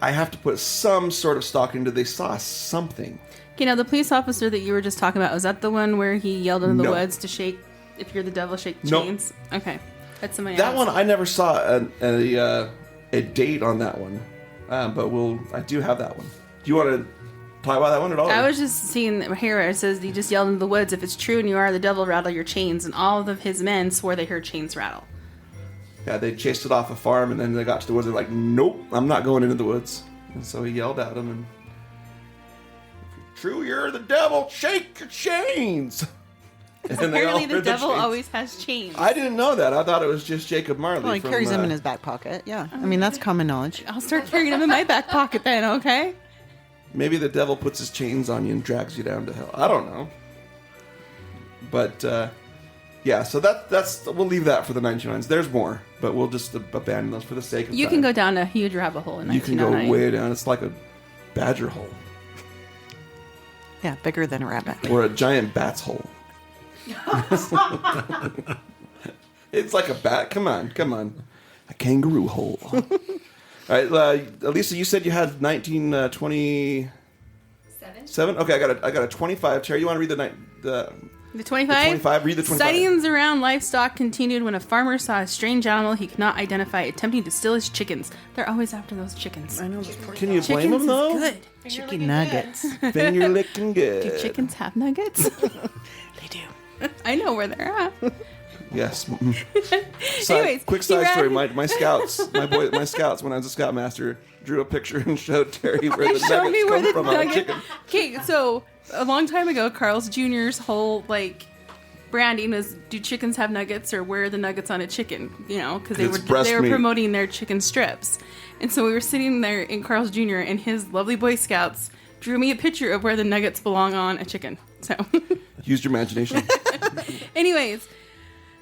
I have to put some sort of stock into they saw something. Okay, now the police officer that you were just talking about, was that the one where he yelled into the No. woods to shake, if you're the devil, shake the Nope. chains? Okay. That's somebody That else. one I never saw a date on that one, but I do have that one. Do you want to talk about that one at all? I was just seeing here where it says he just yelled into the woods, if it's true and you are the devil, rattle your chains. And all of his men swore they heard chains rattle. Yeah, they chased it off a farm, and then they got to the woods. They're like, "Nope, I'm not going into the woods." And so he yelled at them, and "If you're true, you're the devil. Shake your chains." And then they all Apparently the heard devil chains. always has chains. I didn't know that. I thought it was just Jacob Marley. Well, he from, carries them in his back pocket. Yeah, I mean that's common knowledge. I'll start carrying them in my back pocket then, okay? Maybe the devil puts his chains on you and drags you down to hell. I don't know. But yeah, so that's we'll leave that for the 1909s. There's more, but we'll just abandon those for the sake of You time. can go down a huge rabbit hole in You can go 1909. way down. It's like a badger hole Yeah, bigger than a rabbit. or a giant bat's hole. It's like a bat. Come on. A kangaroo hole. All right, Elisa, you said you had 1927. Okay, I got a 25. Terry, you want to read the The 25? 25? Read the 25. Sightings around livestock continued when a farmer saw a strange animal he could not identify attempting to steal his chickens. They're always after those chickens. I know. Can you blame Chickens him though? is good. Chicken nuggets. Finger licking good. Do chickens have nuggets? They do. I know where they're at. Yes. Anyways, Quick he side ran- story. My scouts, my scouts, when I was a scoutmaster, drew a picture and showed Terry where the Show me nuggets where come the from on a nugget. chicken. Okay, so a long time ago, Carl's Jr.'s whole branding was: do chickens have nuggets, or where are the nuggets on a chicken? You know, because It's they breast were meat. promoting their chicken strips. And so we were sitting there in Carl's Jr. and his lovely Boy Scouts drew me a picture of where the nuggets belong on a chicken. So, Used your imagination. anyways,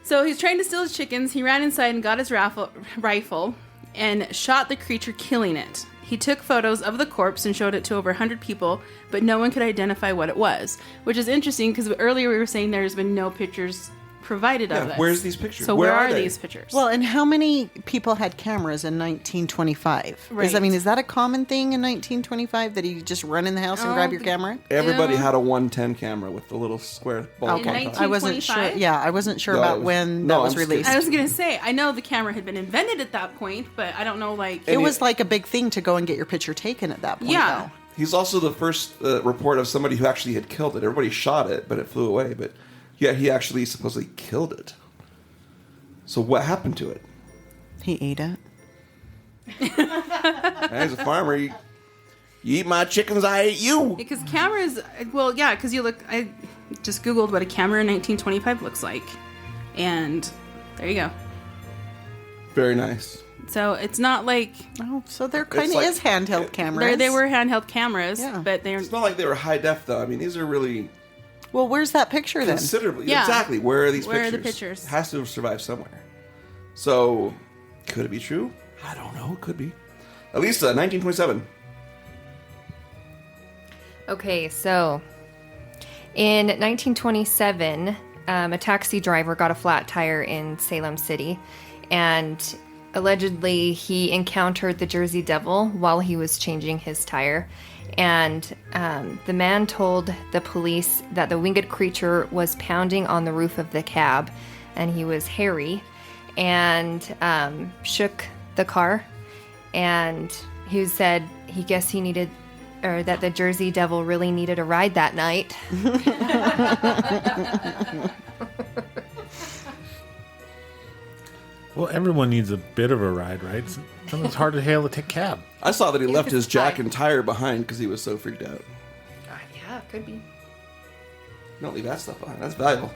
so he's trying to steal his chickens. He ran inside and got his rifle and shot the creature, killing it. He took photos of the corpse and showed it to over 100 people, but no one could identify what it was, which is interesting because earlier we were saying there's been no pictures provided of Yeah, this. where's these pictures? So Where where are are they? these pictures? Well, and how many people had cameras in 1925? Right. I mean, is that a common thing in 1925 that you just run in the house and grab your camera? Everybody Yeah. had a 110 camera with the little square ball. In on top. 19 I wasn't sure. 1925? Yeah, I wasn't sure No, about it was- when no, that was I'm just released. I was going to say, I know the camera had been invented at that point, but I don't know, It was like a big thing to go and get your picture taken at that point. Yeah. though. He's also the first report of somebody who actually had killed it. Everybody shot it, but it flew away. But yeah, he actually supposedly killed it. So what happened to it? He ate it. As a farmer, you eat my chickens, I eat you. because cameras, well, yeah, because I just Googled what a camera in 1925 looks like, and there you go. Very nice. So it's not like Oh, so there kind of like- is handheld cameras. they were handheld cameras, Yeah. but they're It's not like they were high def, though. I mean, these are really Well, where's that picture then? considerably. Yeah. Exactly. Where are these Where are pictures? the pictures? It has to have survived somewhere. So, could it be true? I don't know. It could be. Elisa, 1927. Okay, so in 1927, a taxi driver got a flat tire in Salem City, and allegedly he encountered the Jersey Devil while he was changing his tire. And the man told the police that the winged creature was pounding on the roof of the cab, and he was hairy and shook the car. And he said he guessed he needed, or that the Jersey Devil really needed a ride that night. Well, everyone needs a bit of a ride, right? Sometimes it's hard to hail a cab. I saw that he left his jack fine. and tire behind because he was so freaked out. Yeah, it could be. Don't leave that stuff behind. That's valuable.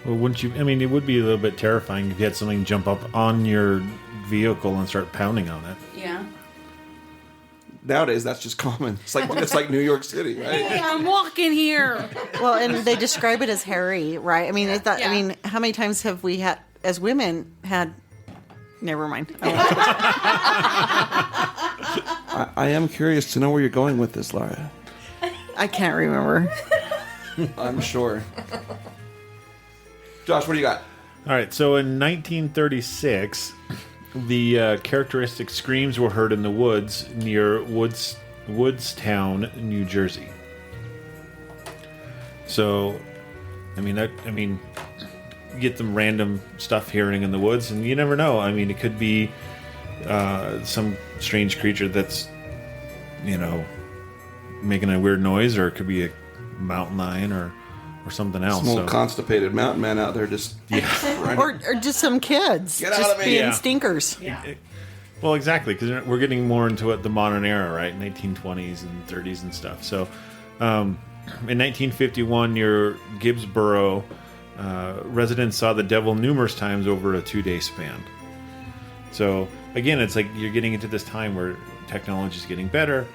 Well, wouldn't you? I mean, it would be a little bit terrifying if you had something jump up on your vehicle and start pounding on it. Yeah. Nowadays, that's just common. It's like New York City, right? Hey, I'm walking here. Well, and they describe it as hairy, right? I mean, I mean, how many times have we had, as women, had... Never mind. I am curious to know where you're going with this, Laura. I can't remember. I'm sure. Josh, what do you got? All right, so in 1936, the characteristic screams were heard in the woods near Woodstown, New Jersey. So, I mean, you get them random stuff hearing in the woods, and you never know. I mean, it could be some strange creature that's, making a weird noise, or it could be a mountain lion or something else. Some old constipated mountain man out there just... or just some kids. Get out just of me. being Yeah. stinkers. Well, exactly, because we're getting more into the modern era, right? 1920s and 30s and stuff. So, in 1951, near Gibbsboro, residents saw the devil numerous times over a 2-day span. So, again, it's like you're getting into this time where technology is getting better,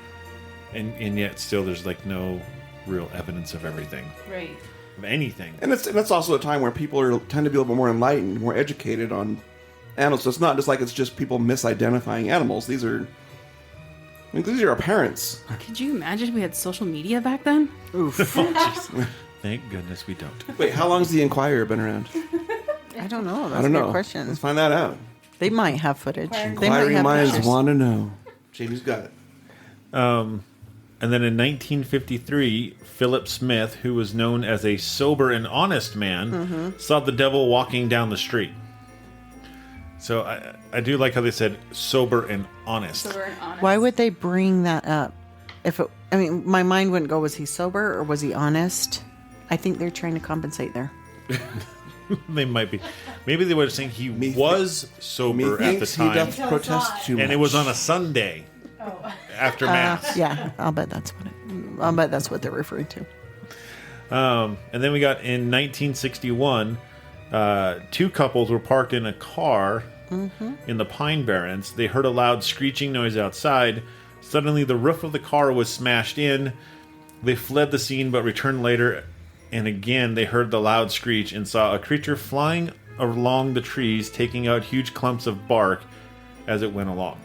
and yet still there's no real evidence of everything. Right. Of anything. And that's also a time where people tend to be a little bit more enlightened, more educated on animals. So it's not just like it's just people misidentifying animals. These are our parents. Could you imagine if we had social media back then? Oof. Thank goodness we don't. Wait, how long's the Inquirer been around? I don't know. That's I don't a know. good question. Let's find that out. They might have footage. They might Inquiring have minds pictures. want to know. Jamie's got it. And then in 1953, Philip Smith, who was known as a sober and honest man, saw the devil walking down the street. So I do like how they said sober and honest. So we're honest. Why would they bring that up? My mind wouldn't go, was he sober or was he honest? I think they're trying to compensate there. They might be. Maybe they were saying he was sober at the Methinks he time, doth protest too much. and it was on a Sunday after Mass. Yeah, I'll bet that's what they're referring to. And then we got in 1961, two couples were parked in a car in the Pine Barrens. They heard a loud screeching noise outside. Suddenly, the roof of the car was smashed in. They fled the scene, but returned later. And again, they heard the loud screech and saw a creature flying along the trees, taking out huge clumps of bark as it went along.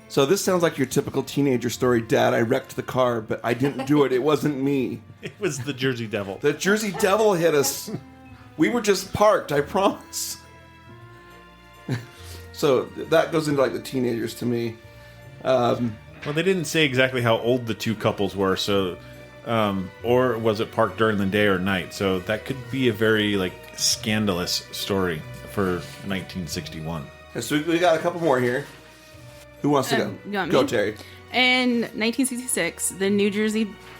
So this sounds like your typical teenager story. Dad, I wrecked the car, but I didn't do it. It wasn't me. It was the Jersey Devil. The Jersey Devil hit us. We were just parked, I promise. So that goes into the teenagers to me. Well, they didn't say exactly how old the two couples were, so or was it parked during the day or night? So that could be a very scandalous story for 1961. So we got a couple more here. Who wants to go? you want Go, me? Terry. In 1966,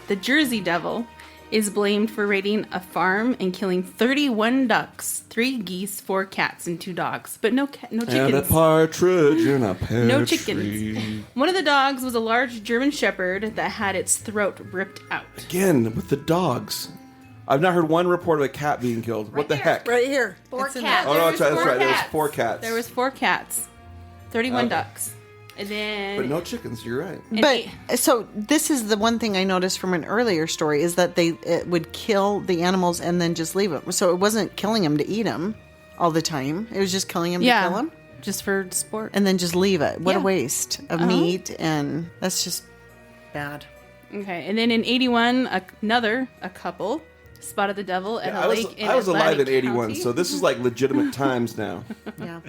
the Jersey Devil is blamed for raiding a farm and killing 31 ducks, 3 geese, 4 cats, and 2 dogs. But no chickens. And a partridge in a pear No tree. chickens. One of the dogs was a large German Shepherd that had its throat ripped out. Again, with the dogs. I've not heard one report of a cat being killed. What the heck? Right here. 4 It's in cats. Oh, no, There that's was right. 4 There was cats. 4 cats. There was 4 cats, 31 Okay. ducks. And then... But no chickens, you're right. But so this is the one thing I noticed from an earlier story is that it would kill the animals and then just leave them. So it wasn't killing them to eat them all the time. It was just killing them to kill them just for sport. and then just leave it. What a Yeah. waste of meat, and that's just bad. Okay, and then in 81, a couple spotted the devil at a lake in I was alive in Atlantic 81, County. so this is legitimate times now. Yeah.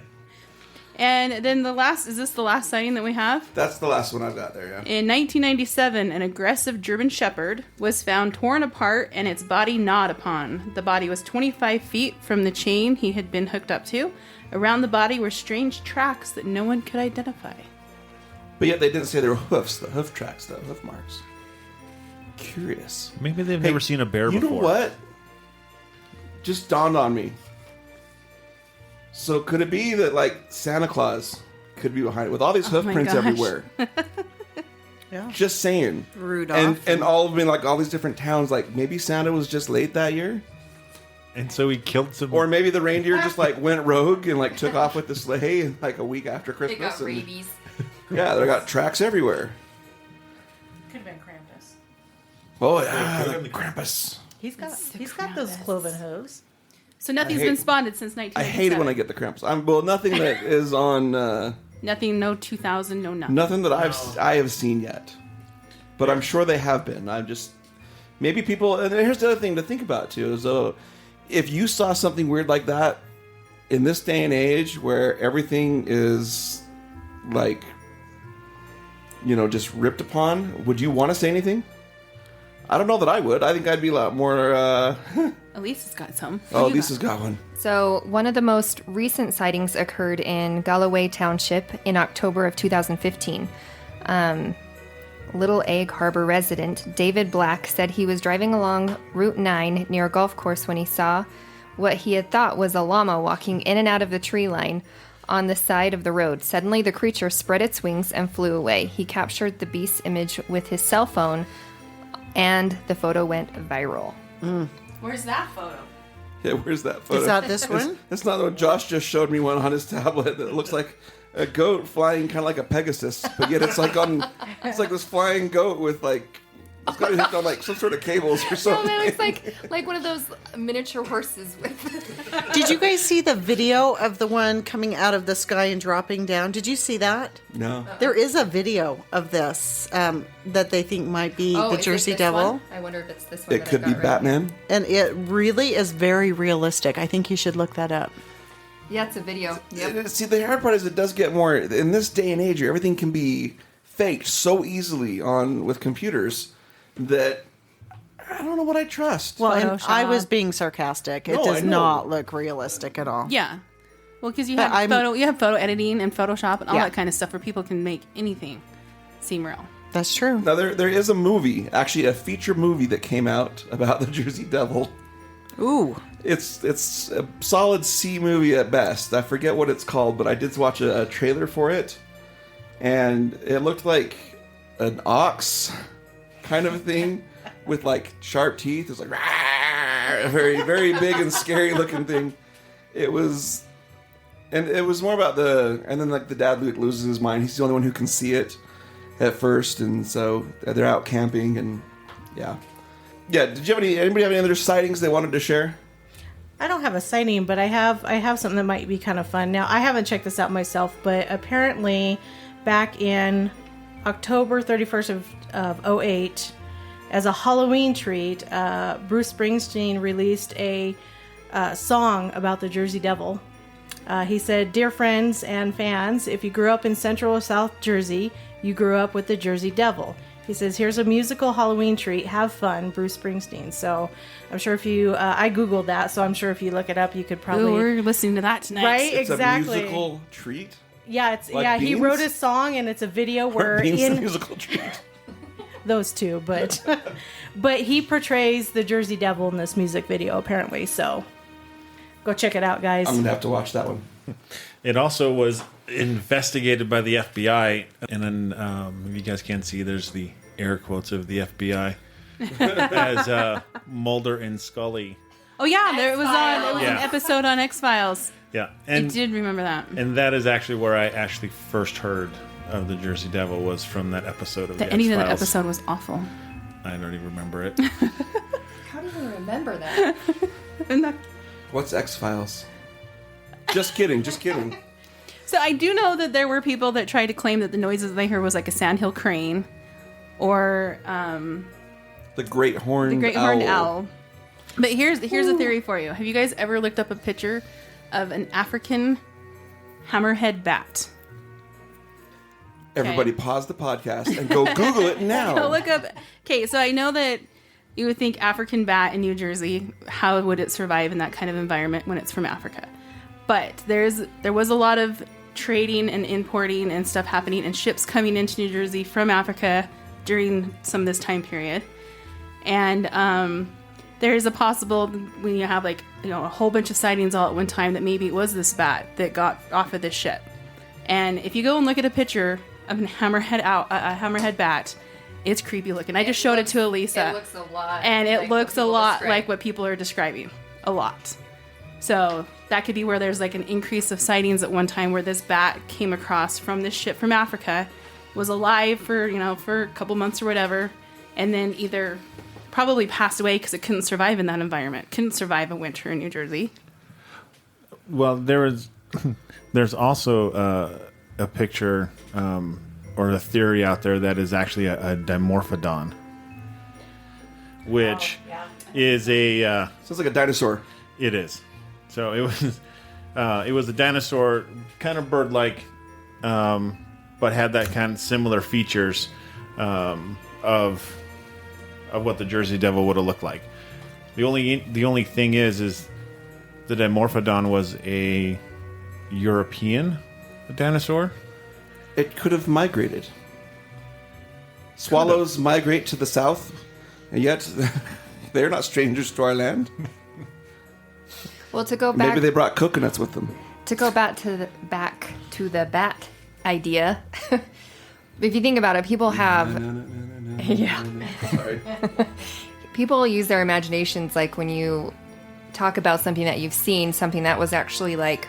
And then is this the last sighting that we have? That's the last one I've got there, yeah. In 1997, an aggressive German Shepherd was found torn apart and its body gnawed upon. The body was 25 feet from the chain he had been hooked up to. Around the body were strange tracks that no one could identify. But yet they didn't say they were hoofs, the hoof tracks, the hoof marks. Curious. Maybe they've never seen a bear before. You know what? Just dawned on me. So could it be that, like, Santa Claus could be behind it with all these hoof prints everywhere? Yeah. Just saying. Rudolph. And all of them, like, all these different towns, like, maybe Santa was just late that year? And so he killed some... Or maybe the reindeer just, like, went rogue and, like, took off with the sleigh, like, a week after Christmas. They got rabies. Yeah, they got tracks everywhere. Could have been Krampus. Oh, yeah, the Krampus. He's got those cloven hooves. So nothing's been spotted since 1997. I hate it when I get the Krampus. Nothing that is on... Nothing, no 2000, no nothing. Nothing that I have seen yet. But I'm sure they have been. I'm just... Maybe people... And here's the other thing to think about, too. Is if you saw something weird like that in this day and age where everything is, like, you know, just ripped upon, would you want to say anything? I don't know that I would. I think I'd be a lot more... Elisa's got some. Oh, Lisa's got one. So, one of the most recent sightings occurred in Galloway Township in October of 2015. Little Egg Harbor resident David Black said he was driving along Route 9 near a golf course when he saw what he had thought was a llama walking in and out of the tree line on the side of the road. Suddenly, the creature spread its wings and flew away. He captured the beast's image with his cell phone, and the photo went viral. Where's that photo? Yeah, where's that photo? Is that this one? That's not the one. Josh just showed me one on his tablet that looks like a goat flying kind of like a Pegasus, but yet it's like this flying goat with, like, it's got to be hooked on, like, some sort of cables or No, something. that looks like one of those miniature horses with... Did you guys see the video of the one coming out of the sky and dropping down? Did you see that? No. There is a video of this that they think might be the Jersey Devil. I wonder if it's this one. It could be Batman. And it really is very realistic. I think you should look that up. Yeah, it's a video. Yep. See, the hard part is it does get more... In this day and age, everything can be faked so easily with computers that I don't know what I trust. Well, and Photoshop. I was being sarcastic. It No, I does know. not look realistic at all. Yeah. Well, because you But have photo editing and Photoshop and all Yeah. that kind of stuff where people can make anything seem real. That's true. Now, there is a movie, actually a feature movie that came out about the Jersey Devil. Ooh. It's a solid C movie at best. I forget what it's called, but I did watch a trailer for it, and it looked like an ox kind of a thing with, like, sharp teeth. It was like a very, very big and scary looking thing. It was more about and then, like, the dad loses his mind. He's the only one who can see it at first, and so they're out camping, and yeah. Did you have anybody have any other sightings they wanted to share? I don't have a sighting, but I have something that might be kind of fun. Now, I haven't checked this out myself, but apparently back in October 31st of 2008, as a Halloween treat, Bruce Springsteen released a song about the Jersey Devil. He said, "Dear friends and fans, if you grew up in Central or South Jersey, you grew up with the Jersey Devil." He says, "Here's a musical Halloween treat. Have fun, Bruce Springsteen." So I'm sure if you, I Googled that, so I'm sure if you look it up, you could probably... Ooh, we're listening to that tonight. Right? It's Exactly. a musical treat. Yeah, Like he Beans? wrote a song and it's a video where Beans the in musical treat. those two, but but he portrays the Jersey Devil in this music video apparently. So go check it out, guys. I'm gonna have to watch that one. It also was investigated by the FBI, and then if you guys can't see, there's the air quotes of the FBI as Mulder and Scully. Oh yeah, there it was an Yeah. episode on X-Files. Yeah, I and did remember that. and that is actually where I actually first heard of the Jersey Devil, was from that episode of The the ending of the X-Files. episode was awful. I don't even remember it. How do you remember that? Isn't that- What's X-Files? Just kidding. So I do know that there were people that tried to claim that the noises they heard was like a sandhill crane, or The Great Horned the great horned owl. But here's a theory for you. Have you guys ever looked up a picture of an African hammerhead bat. Everybody pause the podcast and go Google it now. Go look up. Okay, so I know that you would think African bat in New Jersey, how would it survive in that kind of environment when it's from Africa? But there was a lot of trading and importing and stuff happening and ships coming into New Jersey from Africa during some of this time period. And there is a possible, when you have a whole bunch of sightings all at one time, that maybe it was this bat that got off of this ship. And if you go and look at a picture of a hammerhead bat, it's creepy looking. I just showed it to Elisa. It looks a lot. And it like looks what a people lot describe. like what people are describing. A lot. So that could be where there's an increase of sightings at one time where this bat came across from this ship from Africa, was alive for a couple months or whatever, and then either probably passed away because it couldn't survive in that environment. Couldn't survive a winter in New Jersey. Well, there's also a picture or a theory out there that is actually a dimorphodon, which is a Sounds like a dinosaur. It is. So it was a dinosaur, kind of bird-like, but had that kind of similar features of what the Jersey Devil would have looked like. The only thing is the dimorphodon was a European dinosaur. It could have migrated. Swallows migrate to the south, and yet they're not strangers to our land. Well, to go back, Maybe they brought coconuts with them. to go back to the bat idea. If you think about it, people have Sorry. people use their imaginations. Like when you talk about something that you've seen, something that was actually like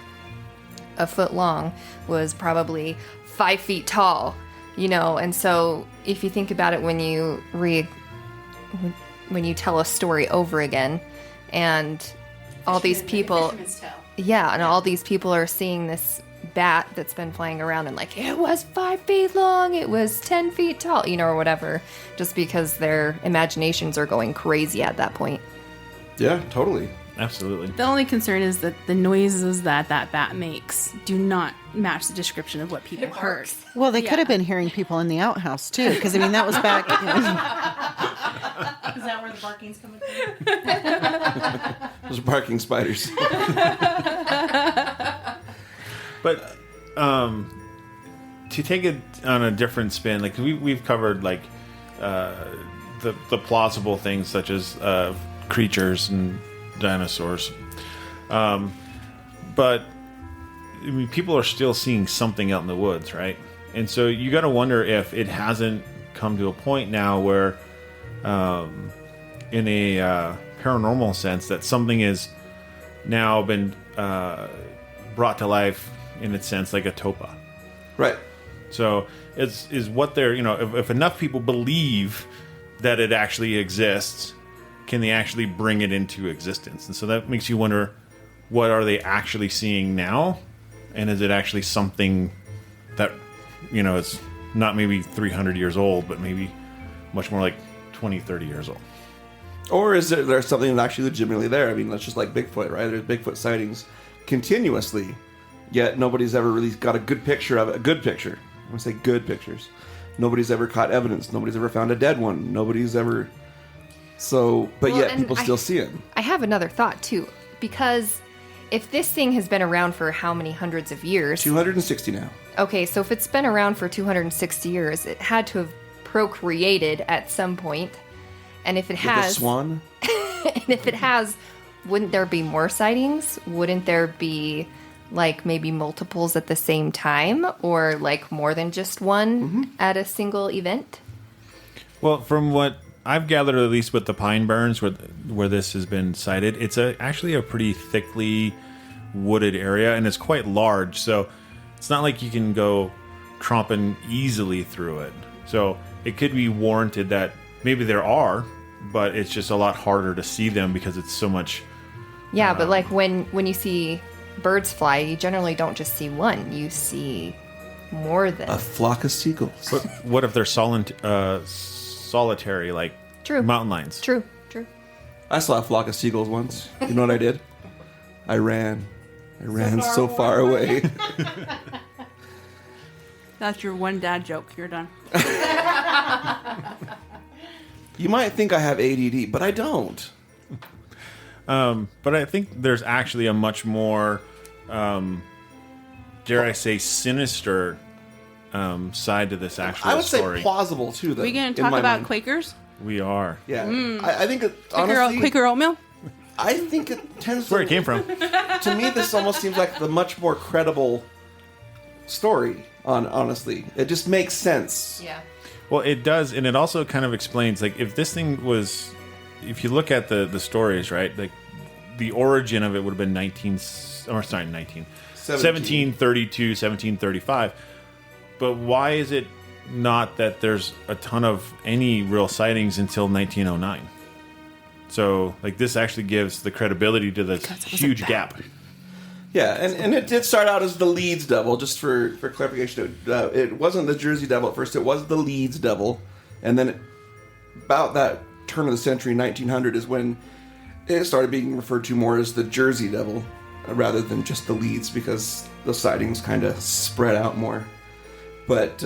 a foot long was probably 5 feet tall, and so if you think about it, when you tell a story over again, and all these people, and all these people are seeing this bat that's been flying around and it was 5 feet long, it was 10 feet tall, or whatever, just because their imaginations are going crazy at that point. Yeah, totally. Absolutely. The only concern is that the noises that bat makes do not match the description of what people heard. Well, they could have been hearing people in the outhouse too, because that was back. Is that where the barking's coming from? Those are barking spiders. But to take it on a different spin, we've covered the plausible things such as creatures and dinosaurs, but I mean, people are still seeing something out in the woods, right? And so you got to wonder if it hasn't come to a point now where, in a paranormal sense, that something has now been brought to life in its sense, like a topa. Right. So is what they're, if enough people believe that it actually exists, can they actually bring it into existence? And so that makes you wonder, what are they actually seeing now? And is it actually something that, is not maybe 300 years old, but maybe much more like 20, 30 years old? Or is there something that's actually legitimately there? I mean, that's just like Bigfoot, right? There's Bigfoot sightings continuously, yet nobody's ever really got a good picture of it. A good picture. I want to say good pictures. Nobody's ever caught evidence. Nobody's ever found a dead one. Nobody's ever... So, but Well, yet and people still see it. I have another thought too, because if this thing has been around for how many hundreds of years? 260 now. Okay, so if it's been around for 260 years, it had to have procreated at some point. And if it With has, the swan? and if it has, wouldn't there be more sightings? Wouldn't there be maybe multiples at the same time, or more than just one at a single event? Well, from what I've gathered, at least with the pine barrens where this has been sighted, it's actually a pretty thickly wooded area, and it's quite large. So it's not like you can go tromping easily through it. So it could be warranted that maybe there are, but it's just a lot harder to see them because it's so much. Yeah, but when you see birds fly, you generally don't just see one. You see more than A flock of seagulls. What if they're solitary, like True. mountain lions? True. I saw a flock of seagulls once. You know what I did? I ran. I ran so far away. That's your one dad joke. You're done. You might think I have ADD, but I don't. But I think there's actually a much more, dare I say, sinister side to this actual I would story. say plausible, too, though. We going to in talk my about mind. Quakers? We are. Yeah. I think, honestly, Quaker oatmeal? I think it tends That's where it to... came from. To me, this almost seems like the much more credible story, honestly. It just makes sense. Yeah. Well, it does, and it also kind of explains, like, if this thing was... If you look at the stories, right, like, the origin of it would have been 1732, 1735. But why is it not that there's a ton of any real sightings until 1909? So, like, this actually gives the credibility to this huge gap. Yeah, and it did start out as the Leeds Devil, just for clarification. It wasn't the Jersey Devil at first, it was the Leeds Devil. And then about that turn of the century, 1900, is when it started being referred to more as the Jersey Devil, rather than just the Leeds, because the sightings kind of spread out more. But,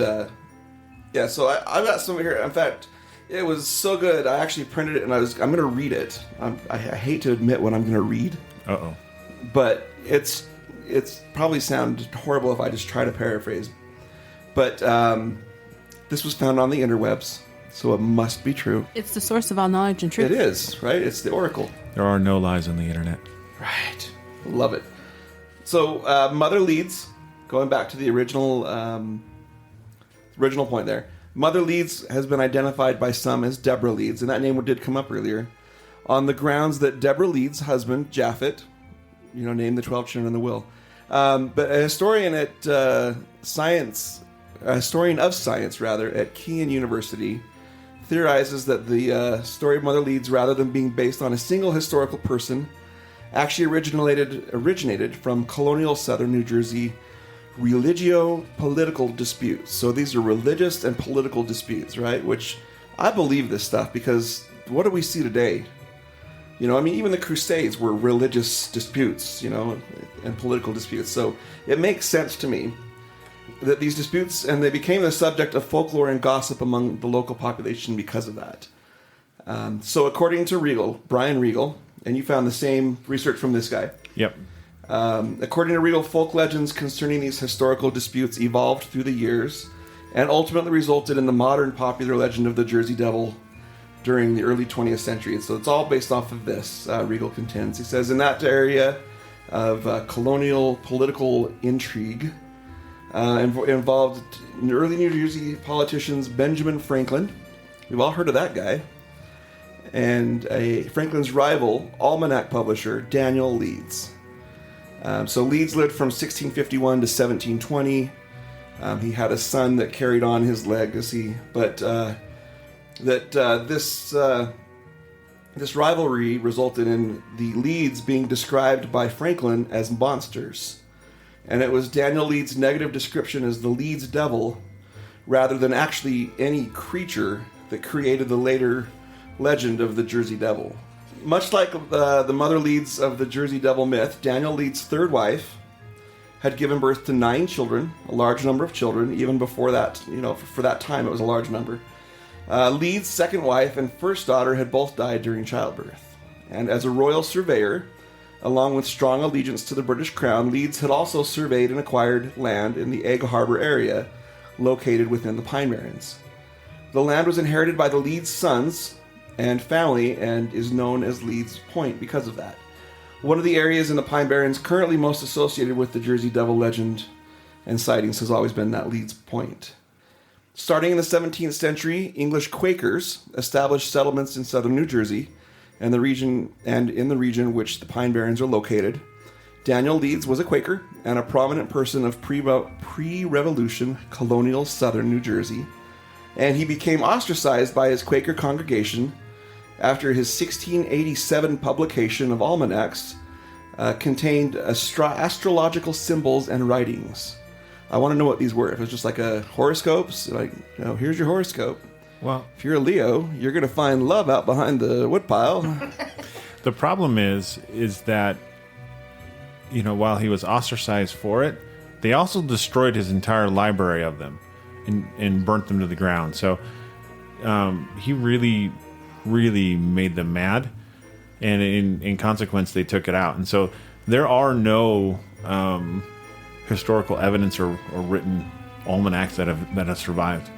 yeah, so I've got some here. In fact, it was so good, I actually printed it, and I'm going to read it. I hate to admit what I'm going to read. Uh-oh. But it's probably sound horrible if I just try to paraphrase. But this was found on the interwebs, so it must be true. It's the source of all knowledge and truth. It is, right? It's the oracle. There are no lies on the internet. Right. Love it. So, Mother Leeds, going back to the original point there. Mother Leeds has been identified by some as Deborah Leeds, and that name did come up earlier, on the grounds that Deborah Leeds' husband, Japhet, named the 12 children in the will. But a historian of science at Kean University theorizes that the story of Mother Leeds, rather than being based on a single historical person, actually originated from colonial southern New Jersey religio-political disputes. So these are religious and political disputes, right? Which I believe this stuff, because what do we see today? Even the Crusades were religious disputes, and political disputes. So it makes sense to me that these disputes, and they became the subject of folklore and gossip among the local population because of that. So according to Brian Regal, and you found the same research from this guy. Yep. According to Regal, folk legends concerning these historical disputes evolved through the years and ultimately resulted in the modern popular legend of the Jersey Devil during the early 20th century. So it's all based off of this, Regal contends. He says, in that area of colonial political intrigue involved early New Jersey politicians Benjamin Franklin, we've all heard of that guy, and Franklin's rival, almanac publisher, Daniel Leeds. So Leeds lived from 1651 to 1720. He had a son that carried on his legacy, but this rivalry resulted in the Leeds being described by Franklin as monsters. And it was Daniel Leeds' negative description as the Leeds Devil, rather than actually any creature, that created the later legend of the Jersey Devil. Much like the Mother Leeds of the Jersey Devil myth, Daniel Leeds' third wife had given birth to 9 children, a large number of children. Even before that, for that time, it was a large number. Leeds' second wife and first daughter had both died during childbirth. And as a royal surveyor, along with strong allegiance to the British Crown, Leeds had also surveyed and acquired land in the Egg Harbor area, located within the Pine Barrens. The land was inherited by the Leeds sons and family, and is known as Leeds Point because of that. One of the areas in the Pine Barrens currently most associated with the Jersey Devil legend and sightings has always been that Leeds Point. Starting in the 17th century, English Quakers established settlements in southern New Jersey and in the region which the Pine Barrens are located. Daniel Leeds was a Quaker and a prominent person of pre-Revolution colonial southern New Jersey, and he became ostracized by his Quaker congregation after his 1687 publication of almanacs contained astrological symbols and writings. I want to know what these were. If it was just like a horoscopes, here's your horoscope. Well, if you're a Leo, you're going to find love out behind the woodpile. The problem is that while he was ostracized for it, they also destroyed his entire library of them and burnt them to the ground. So he really, really made them mad. And in consequence, they took it out. And so there are no historical evidence or written almanacs that have survived.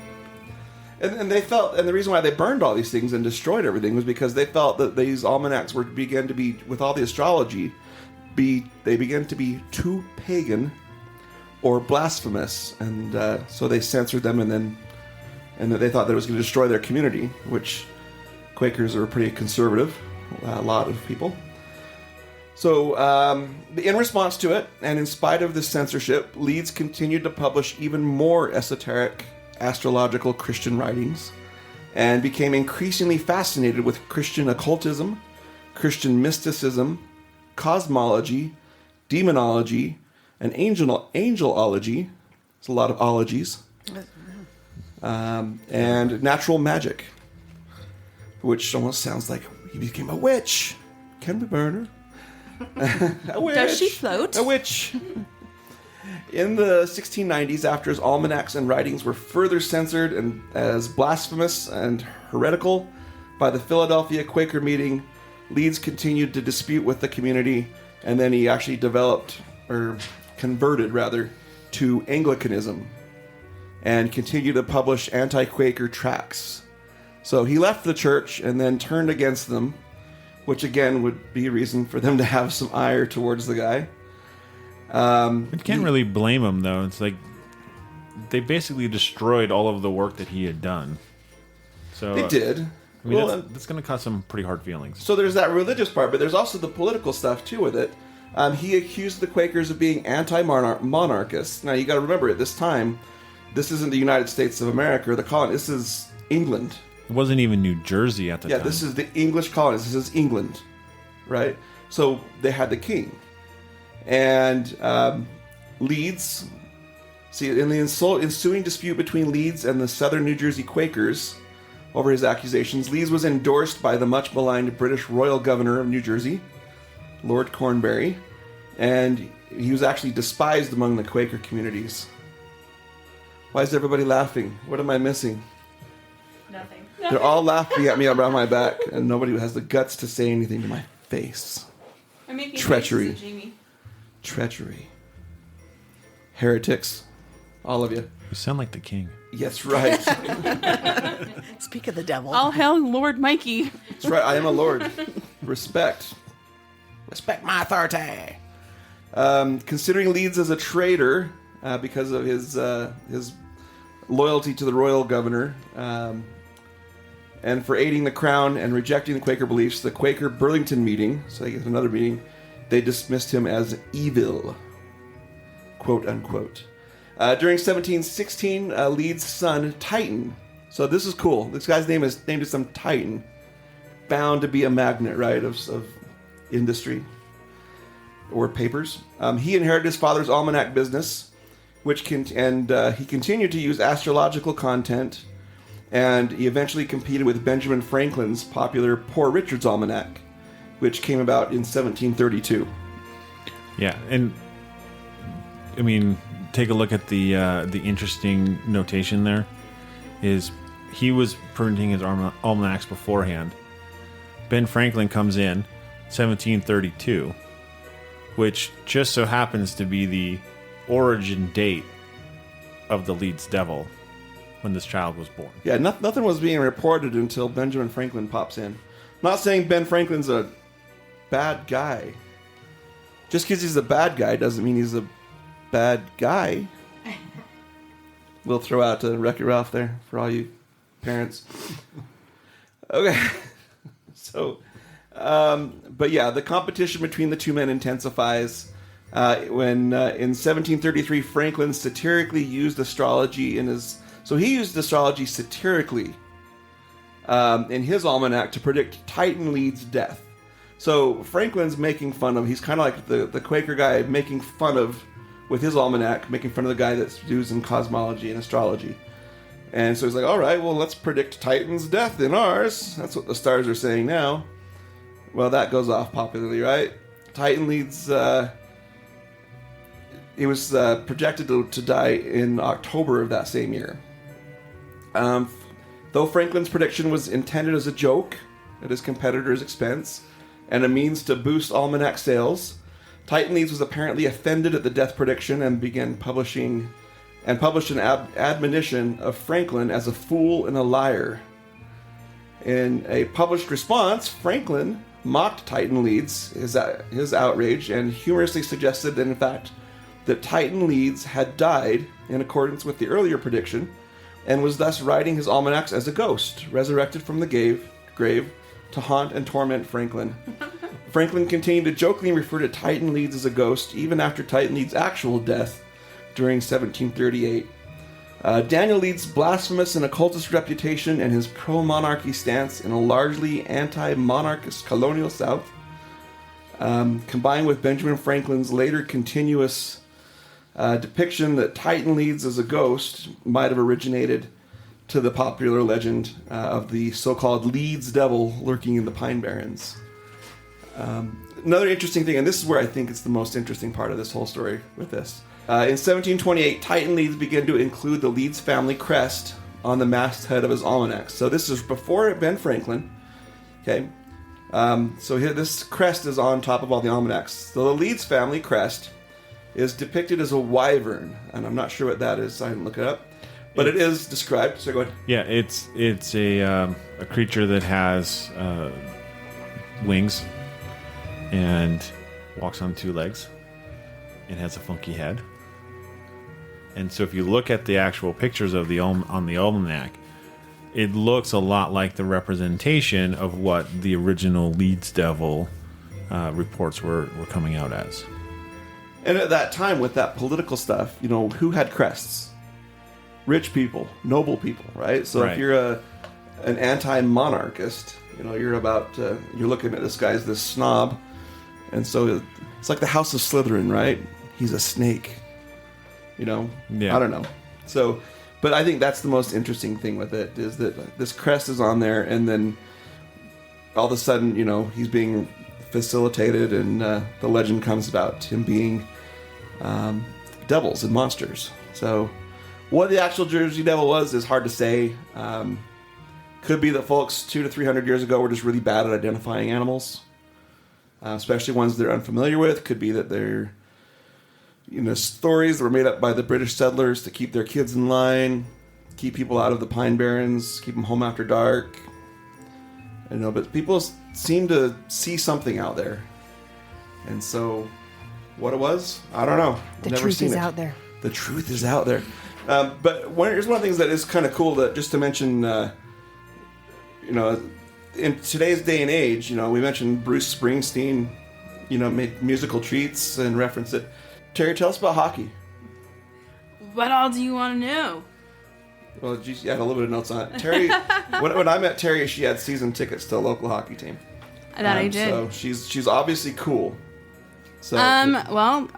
And they felt, and the reason why they burned all these things and destroyed everything was because they felt that these almanacs began to be, with all the astrology, they began to be too pagan or blasphemous, and so they censored them, and they thought that it was going to destroy their community, which Quakers are pretty conservative, a lot of people. So, in response to it, and in spite of the censorship, Leeds continued to publish even more esoteric astrological Christian writings, and became increasingly fascinated with Christian occultism, Christian mysticism, cosmology, demonology, and angelology. It's a lot of ologies. And natural magic, which almost sounds like he became a witch. Can we burn her? A witch. Does she float? A witch. In the 1690s, after his almanacs and writings were further censored and as blasphemous and heretical by the Philadelphia Quaker meeting, Leeds continued to dispute with the community, and then he actually converted to Anglicanism and continued to publish anti-Quaker tracts. So he left the church and then turned against them, which again would be a reason for them to have some ire towards the guy. You can't really blame him, though. It's like they basically destroyed all of the work that he had done. So They did. I mean, that's going to cause some pretty hard feelings. So there's that religious part, but there's also the political stuff too with it. He accused the Quakers of being anti-monarchists. Now you got to remember, at this time, this isn't the United States of America or the colony. This is England. It wasn't even New Jersey at the time. Yeah, this is the English colonies. This is England, right? So they had the king. And Leeds, in the ensuing dispute between Leeds and the Southern New Jersey Quakers over his accusations, Leeds was endorsed by the much maligned British Royal Governor of New Jersey, Lord Cornbury, and he was actually despised among the Quaker communities. Why is everybody laughing? What am I missing? Nothing. They're all laughing at me around my back, and nobody has the guts to say anything to my face. I'm making Treachery. faces at Jamie. Treachery. Heretics. All of you. You sound like the king. Yes, right. Speak of the devil. All hail Lord Mikey. That's right. I am a lord. Respect. Respect my authority. Considering Leeds as a traitor because of his loyalty to the royal governor, and for aiding the crown and rejecting the Quaker beliefs, the Quaker Burlington meeting, so they get another meeting, they dismissed him as evil, quote unquote. During 1716, Leeds' son Titan. So this is cool. This guy's name is named some Titan, bound to be a magnet, right, of industry or papers. He inherited his father's almanac business, he continued to use astrological content, and he eventually competed with Benjamin Franklin's popular Poor Richard's Almanac, which came about in 1732. Yeah, and I mean, take a look at the interesting notation there. Is he was printing his almanacs beforehand. Ben Franklin comes in 1732, which just so happens to be the origin date of the Leeds Devil when this child was born. Yeah, nothing was being reported until Benjamin Franklin pops in. Not saying Ben Franklin's a bad guy. Just because he's a bad guy doesn't mean he's a bad guy. We'll throw out Wreck-It Ralph there for all you parents. Okay. So, but yeah, the competition between the two men intensifies when in 1733 Franklin satirically used astrology in his... So he used astrology satirically in his almanac to predict Titan Leeds' death. So Franklin's making fun of... He's kind of like the Quaker guy making fun of... with his almanac, making fun of the guy that's using cosmology and astrology. And so he's like, all right, well, let's predict Titan's death in ours. That's what the stars are saying now. Well, that goes off popularly, right? Titan Leeds He was projected to die in October of that same year. Though Franklin's prediction was intended as a joke at his competitor's expense and a means to boost almanac sales, Titan Leeds was apparently offended at the death prediction and began published an admonition of Franklin as a fool and a liar. In a published response, Franklin mocked Titan Leeds, his outrage, and humorously suggested that, in fact, that Titan Leeds had died in accordance with the earlier prediction and was thus riding his almanacs as a ghost, resurrected from the grave to haunt and torment Franklin. Franklin continued to jokingly refer to Titan Leeds as a ghost even after Titan Leeds' actual death during 1738. Daniel Leeds' blasphemous and occultist reputation and his pro-monarchy stance in a largely anti-monarchist colonial South, combined with Benjamin Franklin's later continuous depiction that Titan Leeds as a ghost might have originated to the popular legend of the so-called Leeds Devil lurking in the Pine Barrens. Another interesting thing, and this is where I think it's the most interesting part of this whole story with this. In 1728, Titan Leeds began to include the Leeds family crest on the masthead of his almanac. So this is before Ben Franklin. Okay, so here this crest is on top of all the almanacs. So the Leeds family crest is depicted as a wyvern, and I'm not sure what that is. I didn't look it up, but it is described. So go ahead. Yeah, it's a creature that has wings and walks on two legs and has a funky head. And so if you look at the actual pictures of on the almanac, it looks a lot like the representation of what the original Leeds Devil reports were coming out as. And at that time, with that political stuff, you know, who had crests? Rich people, noble people, right? So Right. if you're an anti-monarchist, you know, you're looking at this guy as this snob. And so it's like the House of Slytherin, right? He's a snake. You know? Yeah. I don't know. So, but I think that's the most interesting thing with it, is that this crest is on there, and then all of a sudden, you know, he's being facilitated, and the legend comes about him being devils and monsters. So what the actual Jersey Devil was is hard to say. Could be that folks 200 to 300 years ago were just really bad at identifying animals, especially ones they're unfamiliar with. Could be that they're, you know, stories that were made up by the British settlers to keep their kids in line, keep people out of the Pine Barrens, keep them home after dark. I know, but people seem to see something out there. And so, what it was, I don't know. The truth is out there. The truth is out there. But here's one of the things that is kind of cool, that just to mention, you know, in today's day and age, you know, we mentioned Bruce Springsteen, you know, made musical treats and referenced it. Terry, tell us about hockey. What all do you want to know? Well, geez, you had a little bit of notes on it. Terry, when I met Terry, she had season tickets to a local hockey team. That I did. So she's obviously cool. So well,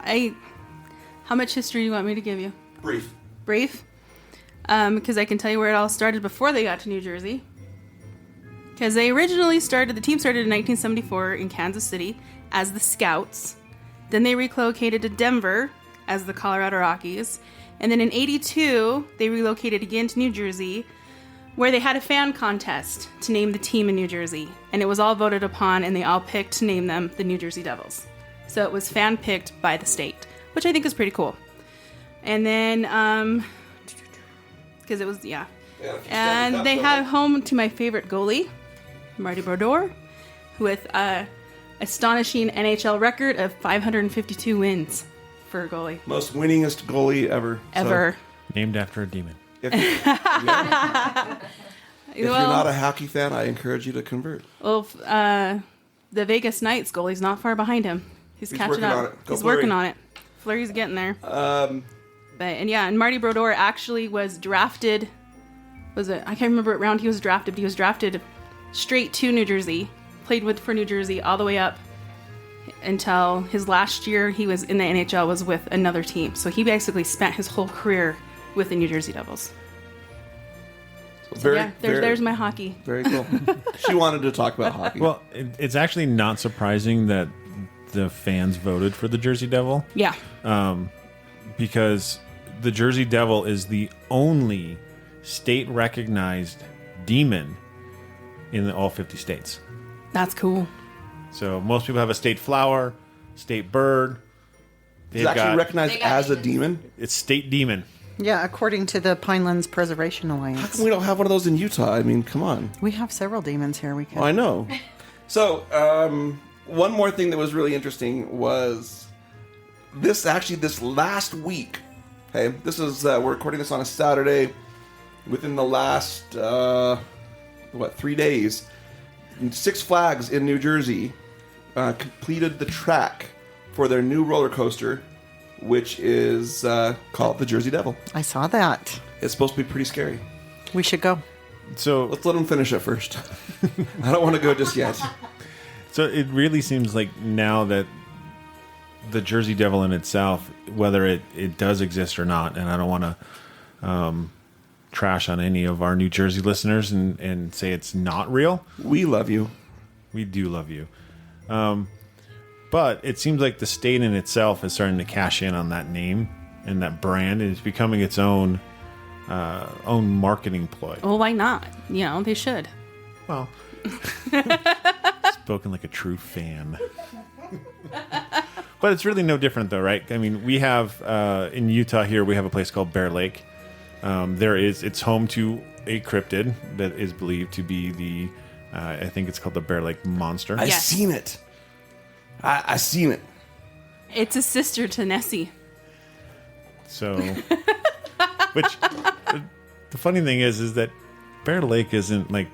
how much history do you want me to give you? brief. Brief. Because I can tell you where it all started before they got to New Jersey. Because the team started in 1974 in Kansas City as the Scouts. Then they relocated to Denver as the Colorado Rockies. And then in 82, they relocated again to New Jersey, where they had a fan contest to name the team in New Jersey. And it was all voted upon, and they all picked to name them the New Jersey Devils. So it was fan-picked by the state, which I think is pretty cool. And then, because it was, yeah. And they had home to my favorite goalie, Marty Brodeur, with a astonishing NHL record of 552 wins for a goalie. Most winningest goalie ever. Ever. Named after a demon. If you're not a hockey fan, I encourage you to convert. Well, the Vegas Knights goalie's not far behind him. He's catching working up. on it. Go He's Fleury. working on it. Fleury's getting there. And Marty Brodeur actually was drafted. I can't remember what round he was drafted, but he was drafted straight to New Jersey. Played for New Jersey all the way up until his last year he was in the NHL was with another team. So he basically spent his whole career with the New Jersey Devils. So there's my hockey. Very cool. She wanted to talk about hockey. Well, it's actually not surprising that the fans voted for the Jersey Devil. Yeah. because the Jersey Devil is the only state-recognized demon in all 50 states. That's cool. So most people have a state flower, state bird. It's actually recognized as a demon? It's state demon. Yeah, according to the Pinelands Preservation How Alliance. come we don't have one of those in Utah? I mean, come on. We have several demons here. We can. I know. So, one more thing that was really interesting was this last week. Okay, this is we're recording this on a Saturday. Within the last 3 days, Six Flags in New Jersey completed the track for their new roller coaster, which is called the Jersey Devil. I saw that. It's supposed to be pretty scary. We should go. So Let's let them finish it first. I don't want to go just yet. So it really seems like now that the Jersey Devil in itself, whether it does exist or not, and I don't want to trash on any of our New Jersey listeners and say it's not real. We love you. We do love you. But it seems like the state in itself is starting to cash in on that name and that brand, and it's becoming its own marketing ploy. Well, why not? You know, they should. Well, spoken like a true fan. But it's really no different, though, right? I mean, we have in Utah here, we have a place called Bear Lake. It's home to a cryptid that is believed to be the, I think it's called the Bear Lake Monster. I Yes. seen it. I seen it. It's a sister to Nessie. So, which the funny thing is that Bear Lake isn't like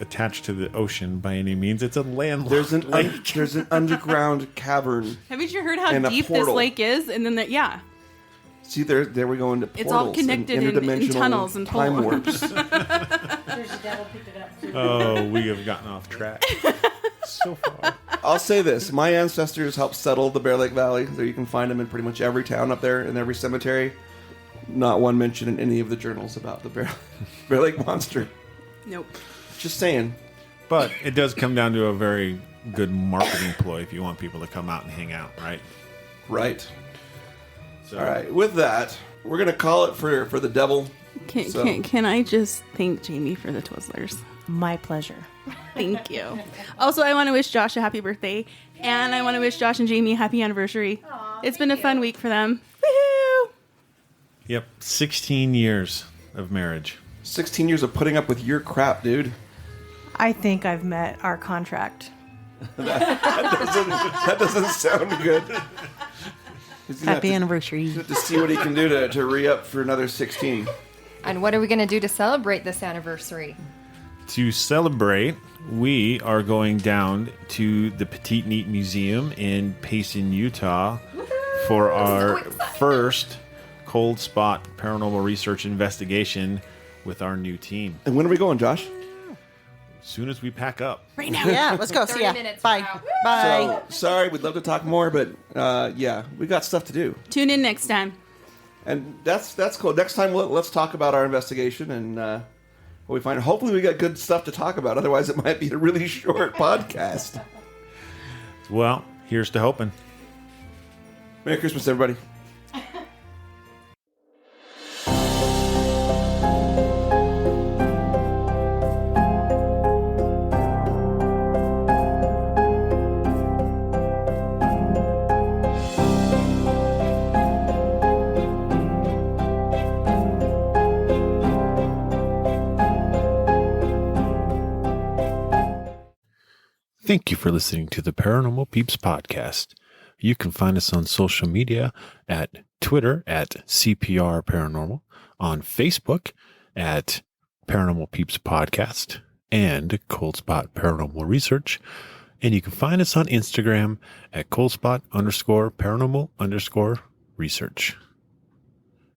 attached to the ocean by any means. It's a landlocked lake. There's an underground cavern. Haven't you heard how And a deep this portal. lake is? And then, yeah. See, there we go into portals. It's all connected and in interdimensional tunnels and time portals. warps. There's a devil picked it up. Oh, we have gotten off track so far. I'll say this: my ancestors helped settle the Bear Lake Valley. There, you can find them in pretty much every town up there, in every cemetery. Not one mention in any of the journals about the Bear Lake Monster. Nope. Just saying. But it does come down to a very good marketing ploy if you want people to come out and hang out, right? Right. So, All right. With that, we're gonna call it for the devil. Can I just thank Jamie for the Twizzlers? My pleasure. Thank you. Also, I want to wish Josh a happy birthday, and I want to wish Josh and Jamie a happy anniversary. It's been a fun week for them. Woohoo! Yep, 16 years of marriage. 16 years of putting up with your crap, dude. I think I've met our contract. That doesn't sound good. He's gonna Happy have anniversary. to see what he can do to re-up for another 16. And what are we going to do to celebrate this anniversary? To celebrate, we are going down to the Petite Neat Museum in Payson, Utah for our first Cold Spot paranormal research investigation with our new team. And when are we going, Josh? As soon as we pack up. Right now. Yeah, let's go. 30 See ya. minutes Bye. from now. Bye. So, sorry, we'd love to talk more, but yeah, we got stuff to do. Tune in next time. And that's cool. Next time, let's talk about our investigation and what we find. Hopefully, we got good stuff to talk about. Otherwise, it might be a really short podcast. Well, here's to hoping. Merry Christmas, everybody. Thank you for listening to the Paranormal Peeps Podcast. You can find us on social media at Twitter at CPR Paranormal, on Facebook at Paranormal Peeps Podcast and Cold Spot Paranormal Research. And you can find us on Instagram at coldspot_paranormal_research.